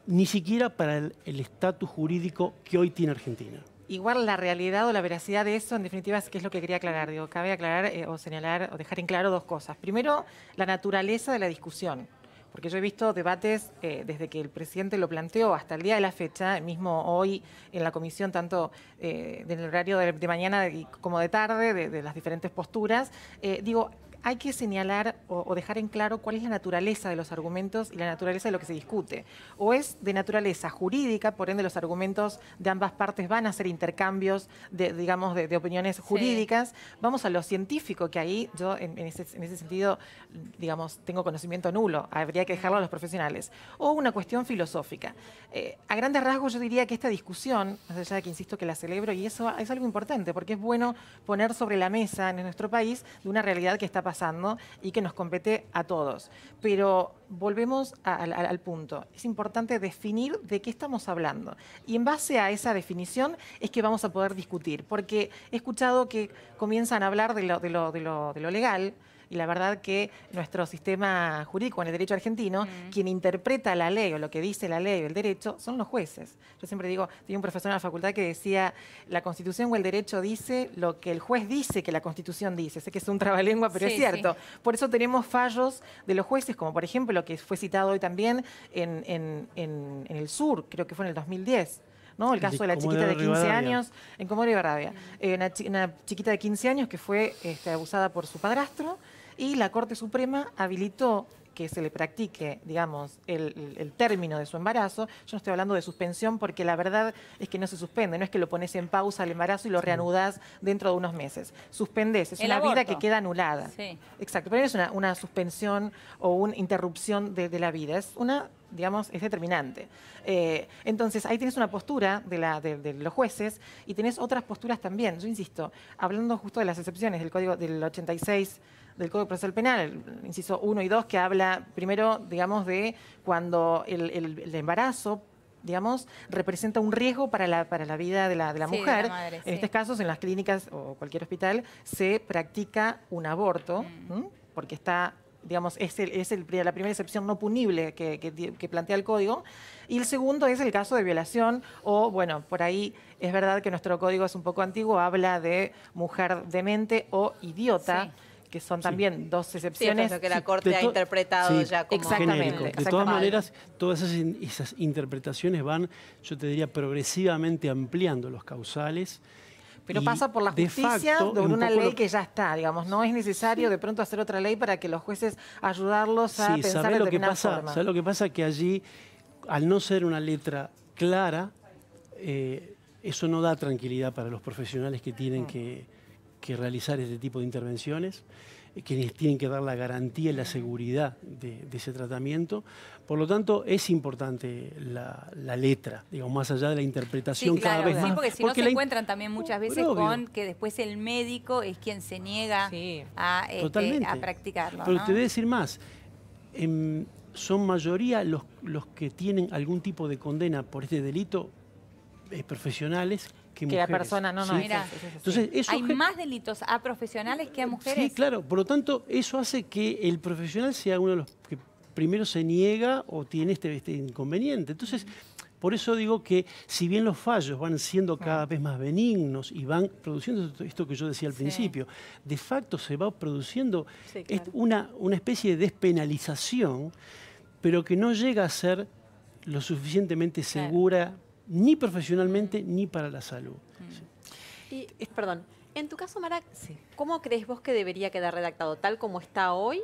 Speaker 3: ni siquiera para el estatus jurídico que hoy tiene Argentina.
Speaker 2: Igual la realidad o la veracidad de eso, en definitiva, es que es lo que quería aclarar. Digo, cabe aclarar o señalar o dejar en claro dos cosas. Primero, la naturaleza de la discusión. Porque yo he visto debates desde que el presidente lo planteó hasta el día de la fecha, mismo hoy en la comisión, tanto en el horario de mañana como de tarde, de las diferentes posturas. Digo, hay que señalar o dejar en claro cuál es la naturaleza de los argumentos y la naturaleza de lo que se discute. O es de naturaleza jurídica, por ende los argumentos de ambas partes van a ser intercambios de opiniones jurídicas. Vamos a lo científico, que ahí yo en ese sentido, digamos, tengo conocimiento nulo, habría que dejarlo a los profesionales. O una cuestión filosófica. A grandes rasgos yo diría que esta discusión, más allá de que insisto que la celebro, y eso es algo importante, porque es bueno poner sobre la mesa en nuestro país de una realidad que está pasando y que nos compete a todos. Pero volvemos al punto. Es importante definir de qué estamos hablando. Y en base a esa definición es que vamos a poder discutir. Porque he escuchado que comienzan a hablar de lo legal, y la verdad que nuestro sistema jurídico en el derecho argentino, quien interpreta la ley o lo que dice la ley o el derecho, son los jueces. Yo siempre digo, tenía un profesor en la facultad que decía, la Constitución o el derecho dice lo que el juez dice que la Constitución dice. Sé que es un trabalengua, pero es cierto. Sí. Por eso tenemos fallos de los jueces, como por ejemplo lo que fue citado hoy también en el sur, creo que fue en el 2010. ¿No? El caso de la chiquita de 15 años en Comodoro Rivadavia. Una chiquita de 15 años que fue abusada por su padrastro, y la Corte Suprema habilitó que se le practique, digamos, el término de su embarazo. Yo no estoy hablando de suspensión porque la verdad es que no se suspende, no es que lo pones en pausa el embarazo y lo reanudás dentro de unos meses. Suspendés, es una vida que queda anulada. Sí. Exacto, pero no es una suspensión o una interrupción de la vida, es una, digamos, es determinante. Entonces, ahí tienes una postura de los jueces y tenés otras posturas también. Yo insisto, hablando justo de las excepciones del Código del 86, del Código Procesal Penal, el inciso 1 y 2, que habla primero, digamos, de cuando el embarazo, digamos, representa un riesgo para la vida de la mujer. De la madre, en estos casos, en las clínicas o cualquier hospital, se practica un aborto, porque está, digamos, es la primera excepción no punible que plantea el Código. Y el segundo es el caso de violación, o, bueno, por ahí es verdad que nuestro Código es un poco antiguo, habla de mujer demente o idiota, que son también dos excepciones.
Speaker 4: Sí, es lo que la Corte ha interpretado ya como
Speaker 3: genérico. De todas maneras, todas esas interpretaciones van, yo te diría, progresivamente ampliando los causales.
Speaker 2: Pero pasa por la justicia de una ley que ya está, digamos. No es necesario de pronto hacer otra ley para que los jueces ayudarlos a pensar de determinada forma.
Speaker 3: ¿Sabes lo que pasa? Que allí, al no ser una letra clara, eso no da tranquilidad para los profesionales que tienen que realizar este tipo de intervenciones. quienes tienen que dar la garantía y la seguridad de ese tratamiento. Por lo tanto, es importante la letra, digamos, más allá de la interpretación cada vez más.
Speaker 1: Sí, porque si no se encuentran también muchas veces con que después el médico es quien se niega a practicarlo.
Speaker 3: Pero
Speaker 1: ¿no?
Speaker 3: te voy a decir más. Son mayoría los que tienen algún tipo de condena por este delito profesionales que mujeres.
Speaker 2: la persona, no,
Speaker 3: ¿sí?
Speaker 1: Mira,
Speaker 3: entonces, eso
Speaker 1: hay más delitos a profesionales que a mujeres.
Speaker 3: Sí, claro. Por lo tanto, eso hace que el profesional sea uno de los que primero se niega o tiene este inconveniente. Entonces, por eso digo que si bien los fallos van siendo cada vez más benignos y van produciendo esto que yo decía al principio, de facto se va produciendo una especie de despenalización, pero que no llega a ser lo suficientemente segura ni profesionalmente ni para la salud.
Speaker 4: Y, perdón, en tu caso, Mara, ¿cómo crees vos que debería quedar redactado? ¿Tal como está hoy?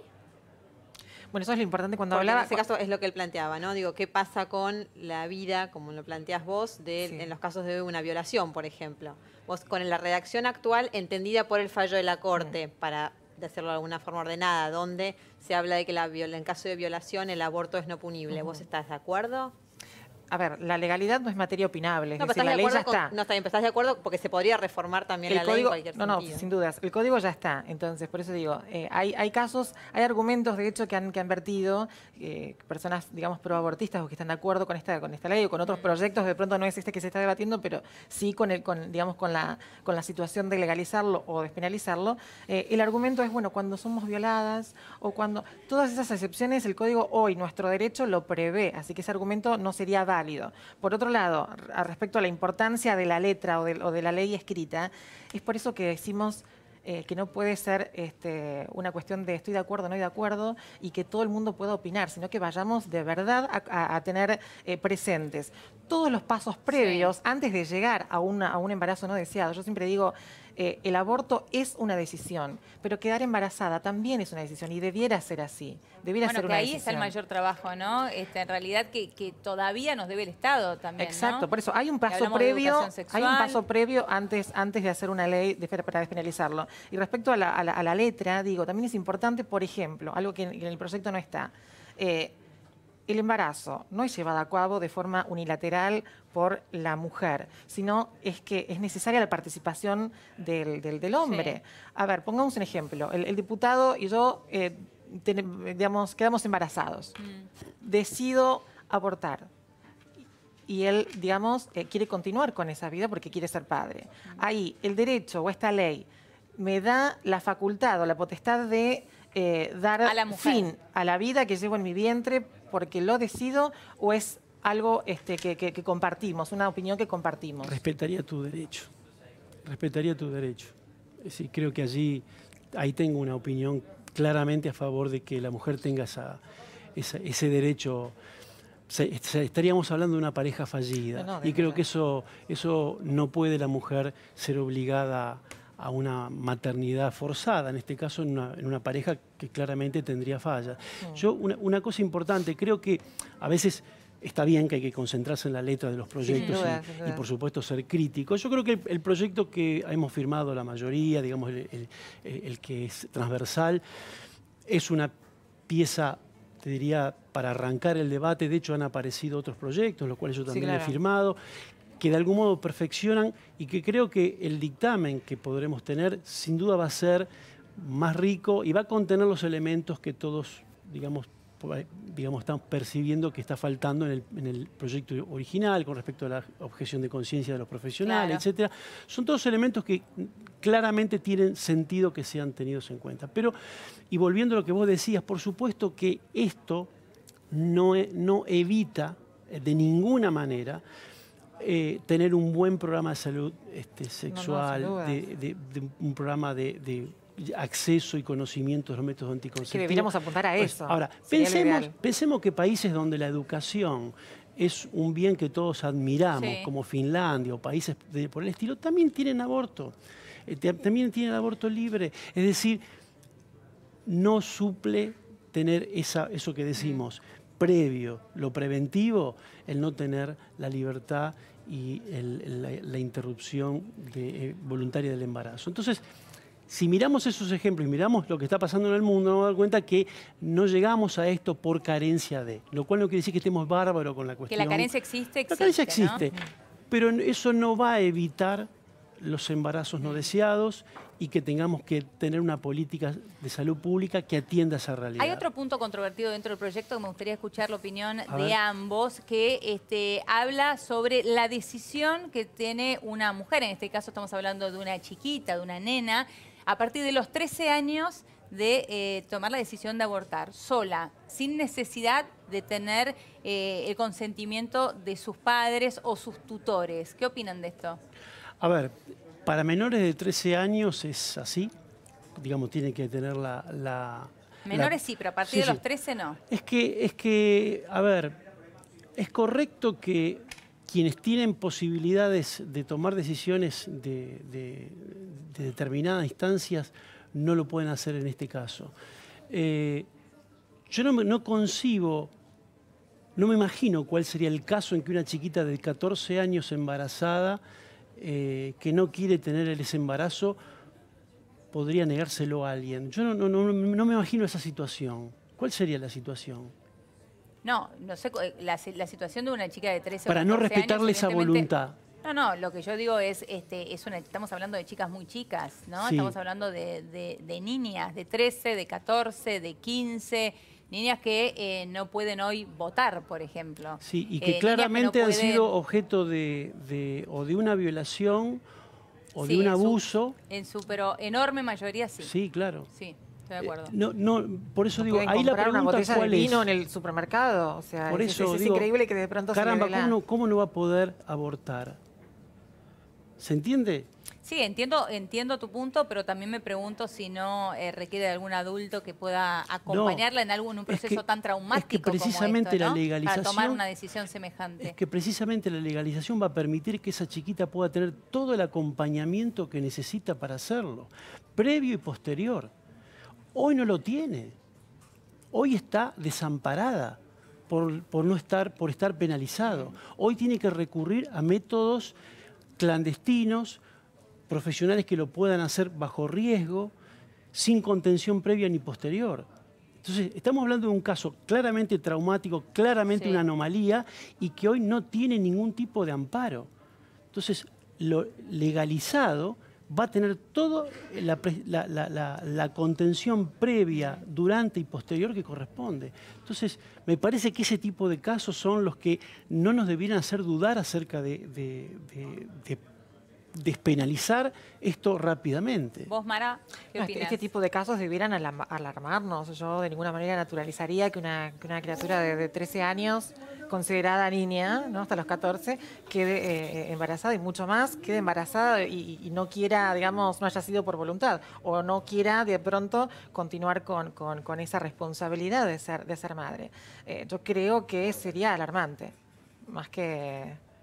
Speaker 2: Bueno, eso es lo importante cuando
Speaker 4: Porque
Speaker 2: hablaba...
Speaker 4: en ese caso es lo que él planteaba, ¿no? Digo, ¿qué pasa con la vida, como lo planteas vos, en los casos de una violación, por ejemplo? Vos, con la redacción actual, entendida por el fallo de la Corte, para hacerlo de alguna forma ordenada, donde se habla de que en caso de violación el aborto es no punible. ¿Vos estás de acuerdo?
Speaker 2: A ver, la legalidad no es materia opinable, es
Speaker 4: No,
Speaker 2: decir,
Speaker 4: pero
Speaker 2: la ley ya está.
Speaker 4: No, está bien, pero ¿estás de acuerdo? Porque se podría reformar también la ley en cualquier sentido.
Speaker 2: No, sin dudas. El código ya está. Entonces, por eso digo, hay casos, hay argumentos, de hecho, que han vertido personas, digamos, proabortistas o que están de acuerdo con esta ley o con otros proyectos. De pronto no es este que se está debatiendo, pero sí con la situación de legalizarlo o despenalizarlo. El argumento es, bueno, cuando somos violadas o cuando... Todas esas excepciones, el código hoy, nuestro derecho lo prevé. Así que ese argumento no sería válido. Por otro lado, respecto a la importancia de la letra o de la ley escrita, es por eso que decimos que no puede ser una cuestión de estoy de acuerdo o no estoy de acuerdo y que todo el mundo pueda opinar, sino que vayamos de verdad a tener presentes todos los pasos previos antes de llegar a un embarazo no deseado. Yo siempre digo, el aborto es una decisión, pero quedar embarazada también es una decisión y debiera ser así. Debiera ser una
Speaker 1: ahí
Speaker 2: decisión.
Speaker 1: está el mayor trabajo, ¿no? En realidad que todavía nos debe el Estado también.
Speaker 2: Exacto,
Speaker 1: ¿no?
Speaker 2: por eso hay un paso previo, antes de hacer una ley para despenalizarlo. Y respecto a la letra, digo, también es importante, por ejemplo, algo que en el proyecto no está. El embarazo no es llevado a cabo de forma unilateral por la mujer, sino es que es necesaria la participación del hombre. Sí. A ver, pongamos un ejemplo. El diputado y yo, quedamos embarazados. Decido abortar. Y él, quiere continuar con esa vida porque quiere ser padre. Ahí, el derecho o esta ley me da la facultad o la potestad de dar fin a la vida que llevo en mi vientre porque lo decido, o es algo que compartimos, una opinión que compartimos.
Speaker 3: Respetaría tu derecho. Respetaría tu derecho. Es decir, creo que ahí tengo una opinión claramente a favor de que la mujer tenga ese derecho. Estaríamos hablando de una pareja fallida. Y creo que eso no puede la mujer ser obligada a una maternidad forzada, en este caso en una pareja que claramente tendría fallas. Yo, una cosa importante, creo que a veces está bien que hay que concentrarse en la letra de los proyectos y por supuesto ser crítico. Yo creo que el proyecto que hemos firmado la mayoría, digamos el que es transversal, es una pieza, te diría, para arrancar el debate. De hecho han aparecido otros proyectos, los cuales yo también he firmado, que de algún modo perfeccionan y que creo que el dictamen que podremos tener sin duda va a ser más rico y va a contener los elementos que todos, digamos estamos percibiendo que está faltando en el proyecto original con respecto a la objeción de conciencia de los profesionales, etcétera. Son todos elementos que claramente tienen sentido que sean tenidos en cuenta. Pero, y volviendo a lo que vos decías, por supuesto que esto no evita de ninguna manera tener un buen programa de salud sexual, un programa de acceso y conocimiento de los métodos anticonceptivos.
Speaker 2: Que deberíamos apuntar a eso.
Speaker 3: Ahora, pensemos que países donde la educación es un bien que todos admiramos, como Finlandia o países por el estilo, también tienen aborto. También tienen aborto libre. Es decir, no suple tener eso que decimos, previo, lo preventivo, el no tener la libertad y la interrupción voluntaria del embarazo. Entonces, si miramos esos ejemplos y miramos lo que está pasando en el mundo, nos vamos a dar cuenta que no llegamos a esto por carencia de. Lo cual no quiere decir que estemos bárbaros con la cuestión.
Speaker 1: Que la carencia existe,
Speaker 3: La carencia existe,
Speaker 1: ¿no?
Speaker 3: pero eso no va a evitar los embarazos no deseados y que tengamos que tener una política de salud pública que atienda esa realidad.
Speaker 1: Hay otro punto controvertido dentro del proyecto que me gustaría escuchar la opinión de ambos, que habla sobre la decisión que tiene una mujer, en este caso estamos hablando de una chiquita, de una nena, a partir de los 13 años de tomar la decisión de abortar sola, sin necesidad de tener el consentimiento de sus padres o sus tutores. ¿Qué opinan de esto?
Speaker 3: A ver, para menores de 13 años es así, digamos, tiene que tener
Speaker 1: Menores sí, pero a partir de los 13 no.
Speaker 3: Es que, a ver, es correcto que quienes tienen posibilidades de tomar decisiones de determinadas instancias no lo pueden hacer en este caso. Yo no concibo, no me imagino cuál sería el caso en que una chiquita de 14 años embarazada que no quiere tener ese embarazo podría negárselo a alguien. Yo no me imagino esa situación. ¿Cuál sería la situación?
Speaker 1: No sé, la situación de una chica de 13
Speaker 3: Para
Speaker 1: o 14
Speaker 3: no
Speaker 1: años,
Speaker 3: respetarle esa voluntad.
Speaker 1: No, lo que yo digo es, estamos hablando de chicas muy chicas, ¿no?
Speaker 3: Sí.
Speaker 1: Estamos hablando de niñas de 13, de 14, de 15, niñas que no pueden hoy votar, por ejemplo.
Speaker 3: Sí, y que claramente
Speaker 1: que no
Speaker 3: han sido objeto o de una violación o de un abuso.
Speaker 1: Pero enorme mayoría sí.
Speaker 3: Sí, claro.
Speaker 1: Sí, estoy de acuerdo.
Speaker 3: por eso digo,
Speaker 2: Pueden
Speaker 3: ahí la
Speaker 2: comprar una
Speaker 3: pregunta
Speaker 2: botella de
Speaker 3: cuál es.
Speaker 2: vino en el supermercado. O sea,
Speaker 3: Por eso
Speaker 2: es
Speaker 3: digo,
Speaker 2: increíble que de pronto
Speaker 3: caramba,
Speaker 2: se le dé la...
Speaker 3: ¿cómo no va a poder abortar? ¿Se entiende?
Speaker 1: Sí, entiendo tu punto, pero también me pregunto si no requiere de algún adulto que pueda acompañarla en un proceso tan traumático
Speaker 3: precisamente
Speaker 1: como esto, ¿no?
Speaker 3: la legalización,
Speaker 1: para tomar una decisión semejante.
Speaker 3: Es que precisamente la legalización va a permitir que esa chiquita pueda tener todo el acompañamiento que necesita para hacerlo, previo y posterior. Hoy no lo tiene. Hoy está desamparada por estar penalizado. Hoy tiene que recurrir a métodos clandestinos, profesionales que lo puedan hacer bajo riesgo, sin contención previa ni posterior. Entonces, estamos hablando de un caso claramente traumático, claramente una anomalía, y que hoy no tiene ningún tipo de amparo. Entonces, lo legalizado va a tener toda la contención previa, durante y posterior que corresponde. Entonces, me parece que ese tipo de casos son los que no nos debieran hacer dudar acerca de despenalizar esto rápidamente.
Speaker 1: ¿Vos, Mara, qué opinas?
Speaker 2: Este tipo de casos debieran alarmarnos. Yo de ninguna manera naturalizaría que una criatura de 13 años, considerada niña, ¿no?, hasta los 14, quede embarazada, y mucho más, quede embarazada y no quiera, digamos, no haya sido por voluntad, o no quiera de pronto continuar con esa responsabilidad de ser madre. Yo creo que sería alarmante, más que...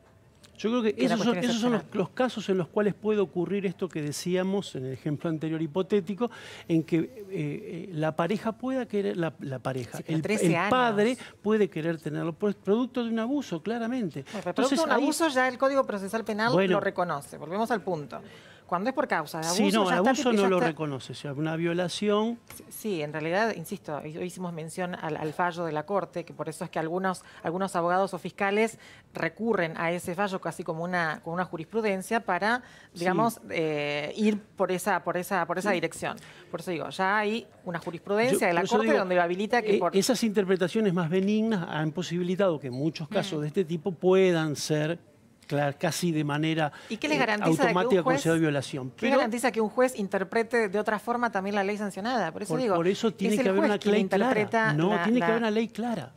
Speaker 3: Yo creo que esos son los casos en los cuales puede ocurrir esto que decíamos en el ejemplo anterior hipotético, en que la pareja pueda querer, el padre puede querer tenerlo, producto de un abuso, claramente.
Speaker 2: Bueno, producto de un abuso ya el Código Procesal Penal lo reconoce. Volvemos al punto. Cuando es por causa de abuso...
Speaker 3: Sí, no, el abuso no lo reconoce, o sea, una violación...
Speaker 2: Sí, en realidad, insisto, hoy hicimos mención al fallo de la Corte, que por eso es que algunos abogados o fiscales recurren a ese fallo casi como una jurisprudencia para, digamos, ir por esa dirección. Por eso digo, ya hay una jurisprudencia de la Corte donde lo habilita que...
Speaker 3: Esas interpretaciones más benignas han posibilitado que muchos casos de este tipo puedan ser... casi de manera automática considerada violación.
Speaker 2: ¿Qué garantiza que un juez interprete de otra forma también la ley sancionada? Por eso
Speaker 3: tiene que haber una ley clara. Tiene que haber una ley clara.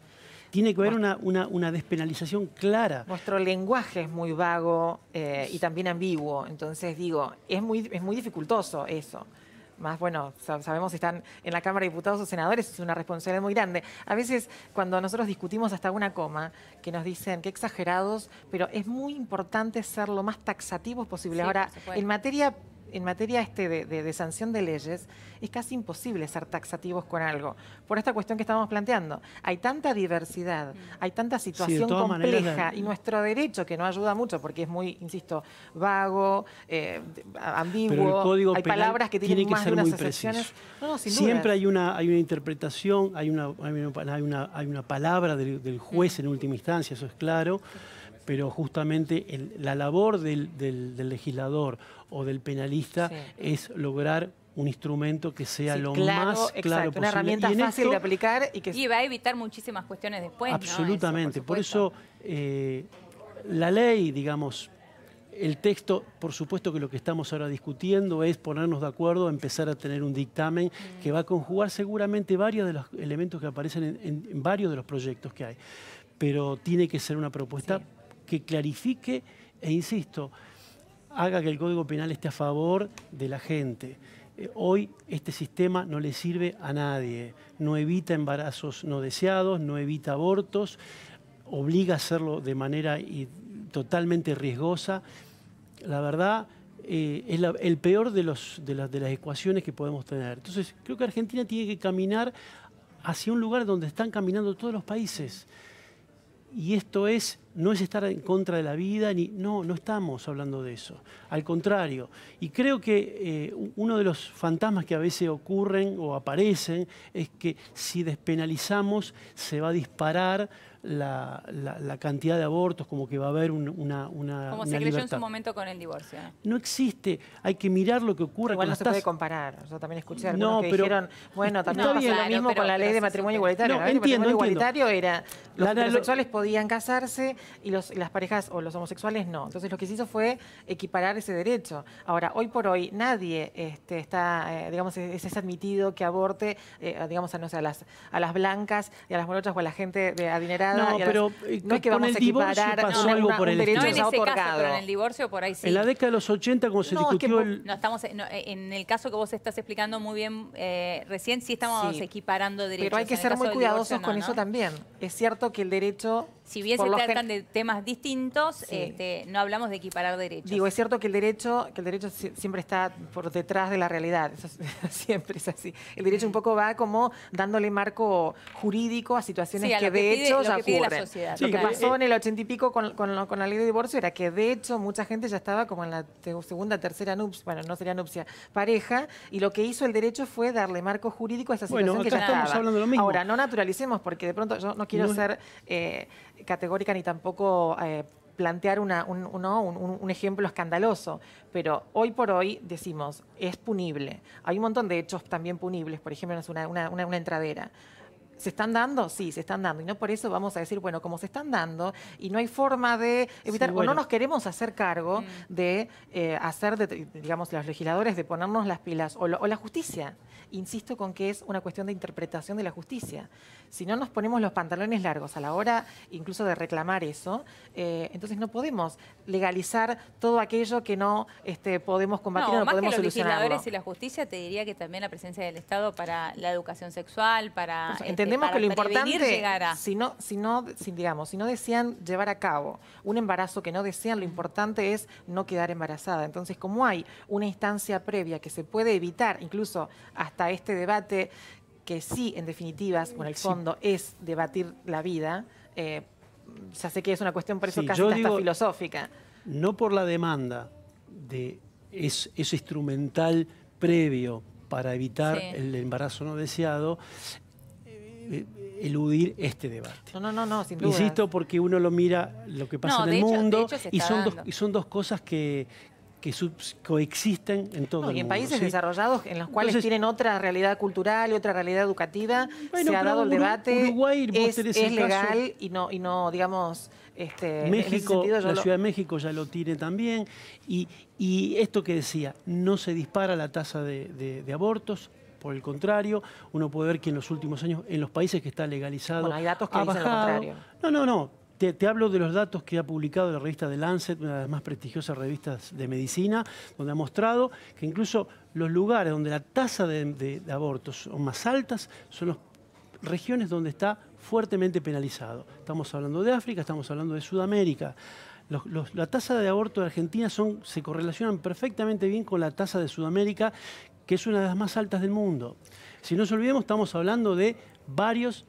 Speaker 3: Tiene que haber una despenalización clara.
Speaker 2: Nuestro lenguaje es muy vago y también ambiguo. Entonces, digo, es muy dificultoso eso. Más, bueno, sabemos si están en la Cámara de Diputados o Senadores, es una responsabilidad muy grande. A veces, cuando nosotros discutimos hasta una coma, que nos dicen qué exagerados, pero es muy importante ser lo más taxativos posible.
Speaker 1: Sí,
Speaker 2: ahora, en materia en materia de sanción de leyes es casi imposible ser taxativos con algo, por esta cuestión que estamos planteando. Hay tanta diversidad, hay tanta situación compleja y nuestro derecho que no ayuda mucho porque es muy, insisto, vago, ambiguo, hay palabras que tienen más de unas excepciones. No, sin
Speaker 3: siempre hay una interpretación, hay una palabra del juez en última instancia, eso es claro, pero justamente la labor del legislador o del penalista es lograr un instrumento que sea lo más claro posible.
Speaker 2: Una herramienta fácil de aplicar
Speaker 1: y va a evitar muchísimas cuestiones después.
Speaker 3: Absolutamente. ¿No? Por eso la ley, digamos, el texto, por supuesto que lo que estamos ahora discutiendo es ponernos de acuerdo, empezar a tener un dictamen que va a conjugar seguramente varios de los elementos que aparecen en varios de los proyectos que hay. Pero tiene que ser una propuesta que clarifique e, insisto, haga que el Código Penal esté a favor de la gente. Hoy este sistema no le sirve a nadie, no evita embarazos no deseados, no evita abortos, obliga a hacerlo de manera totalmente riesgosa. La verdad, es el peor de las ecuaciones que podemos tener. Entonces, creo que Argentina tiene que caminar hacia un lugar donde están caminando todos los países. Y esto no es estar en contra de la vida, no estamos hablando de eso. Al contrario. Y creo que uno de los fantasmas que a veces ocurren o aparecen es que si despenalizamos se va a disparar la cantidad de abortos, como que va a haber una
Speaker 1: como se creyó en su momento con el divorcio.
Speaker 3: No existe, hay que mirar lo que ocurre.
Speaker 2: Igual no se puede comparar. Yo también escuché algunos que dijeron, bueno, también pasa lo mismo con la ley de matrimonio igualitario.
Speaker 3: No, entiendo.
Speaker 2: El matrimonio igualitario era, los heterosexuales podían casarse y las parejas o los homosexuales no. Entonces lo que se hizo fue equiparar ese derecho. Ahora, hoy por hoy nadie está, digamos, es admitido que aborte, digamos, no sé, a las blancas y a las morochas o a la gente adinerada.
Speaker 3: No, pero
Speaker 2: no es que vamos a equiparar
Speaker 3: pasó algo por el
Speaker 1: derecho no en ese caso, pero en el divorcio por ahí sí.
Speaker 3: En la década de los 80, como se discutió
Speaker 1: en el caso que vos estás explicando muy bien recién, sí estamos equiparando derechos.
Speaker 2: Pero hay que ser muy cuidadosos con eso también. Es cierto que el derecho...
Speaker 1: Si bien se tratan de temas distintos, no hablamos de equiparar derechos.
Speaker 2: Digo, es cierto que el derecho siempre está por detrás de la realidad. Eso siempre es así. El derecho un poco va como dándole marco jurídico a situaciones que de hecho ya ocurren. Lo que pasó en el 80 y pico con la ley de divorcio era que de hecho mucha gente ya estaba como en la segunda, tercera nupcia, bueno, no sería nupcia, pareja, y lo que hizo el derecho fue darle marco jurídico a esa situación que ya estaba.
Speaker 3: Hablando lo mismo.
Speaker 2: Ahora, no naturalicemos, porque de pronto yo no quiero ser categórica ni tampoco plantear un ejemplo escandaloso, pero hoy por hoy decimos, es punible. Hay un montón de hechos también punibles, por ejemplo, es una entradera. ¿Se están dando? Sí, se están dando. Y no por eso vamos a decir, bueno, como se están dando y no hay forma de evitar, o no nos queremos hacer cargo de digamos, los legisladores de ponernos las pilas, o la justicia. Insisto con que es una cuestión de interpretación de la justicia. Si no nos ponemos los pantalones largos a la hora incluso de reclamar eso, entonces no podemos legalizar todo aquello que no podemos combatir o no podemos solucionarlo.
Speaker 1: Los legisladores y la justicia, te diría que también la presencia del Estado para la educación sexual, para...
Speaker 2: Entendemos que lo importante, si no desean llevar a cabo un embarazo que no desean, lo importante es no quedar embarazada. Entonces, como hay una instancia previa que se puede evitar, incluso hasta este debate, que sí, en definitivas, con el fondo, es debatir la vida, ya sé que es una cuestión por eso casi hasta filosófica.
Speaker 3: No por la demanda de ese instrumental previo para evitar el embarazo no deseado, eludir este debate.
Speaker 2: No, sin duda.
Speaker 3: Insisto, porque uno lo mira lo que pasa en el mundo y son dos cosas que coexisten en todo el mundo.
Speaker 2: Y en países desarrollados en los cuales tienen otra realidad cultural y otra realidad educativa, se ha dado el debate,
Speaker 3: Uruguay,
Speaker 2: es legal y no digamos...
Speaker 3: México, la Ciudad de México ya lo tiene también. Y esto que decía, no se dispara la tasa de abortos. Por el contrario, uno puede ver que en los últimos años, en los países que está legalizado,
Speaker 2: hay datos que dicen lo contrario.
Speaker 3: No. Te hablo de los datos que ha publicado la revista The Lancet, una de las más prestigiosas revistas de medicina, donde ha mostrado que incluso los lugares donde la tasa de abortos son más altas son las regiones donde está fuertemente penalizado. Estamos hablando de África, estamos hablando de Sudamérica. La tasa de aborto de Argentina se correlacionan perfectamente bien con la tasa de Sudamérica, que es una de las más altas del mundo. Si no nos olvidemos, estamos hablando de varios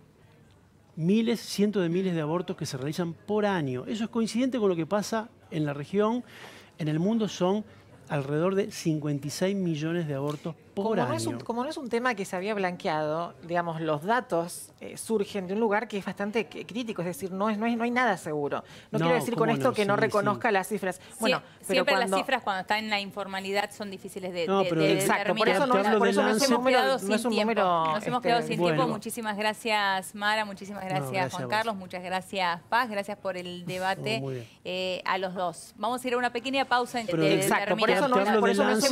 Speaker 3: miles, cientos de miles de abortos que se realizan por año. Eso es coincidente con lo que pasa en la región. En el mundo son alrededor de 56 millones de abortos por año.
Speaker 2: Como no es un tema que se había blanqueado, digamos, los datos surgen de un lugar que es bastante crítico, es decir, no hay nada seguro. No quiero decir con esto que no reconozca las cifras. Bueno,
Speaker 1: pero siempre las cifras cuando están en la informalidad son difíciles de
Speaker 2: exacto, por eso no es un número.
Speaker 1: Nos hemos quedado sin tiempo. Muchísimas gracias, Mara, muchísimas gracias, Juan Carlos, muchas gracias, Paz, gracias por el debate a los dos. Vamos a ir a una pequeña pausa en
Speaker 2: exacto, por eso no es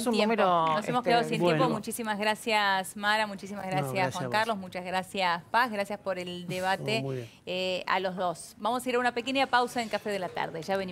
Speaker 2: un número.
Speaker 1: Nos hemos quedado sin tiempo. Muchísimas gracias, Mara, muchísimas gracias, Juan Carlos, muchas gracias, Paz, gracias por el debate a los dos. Vamos a ir a una pequeña pausa en Café de la Tarde. Ya venimos.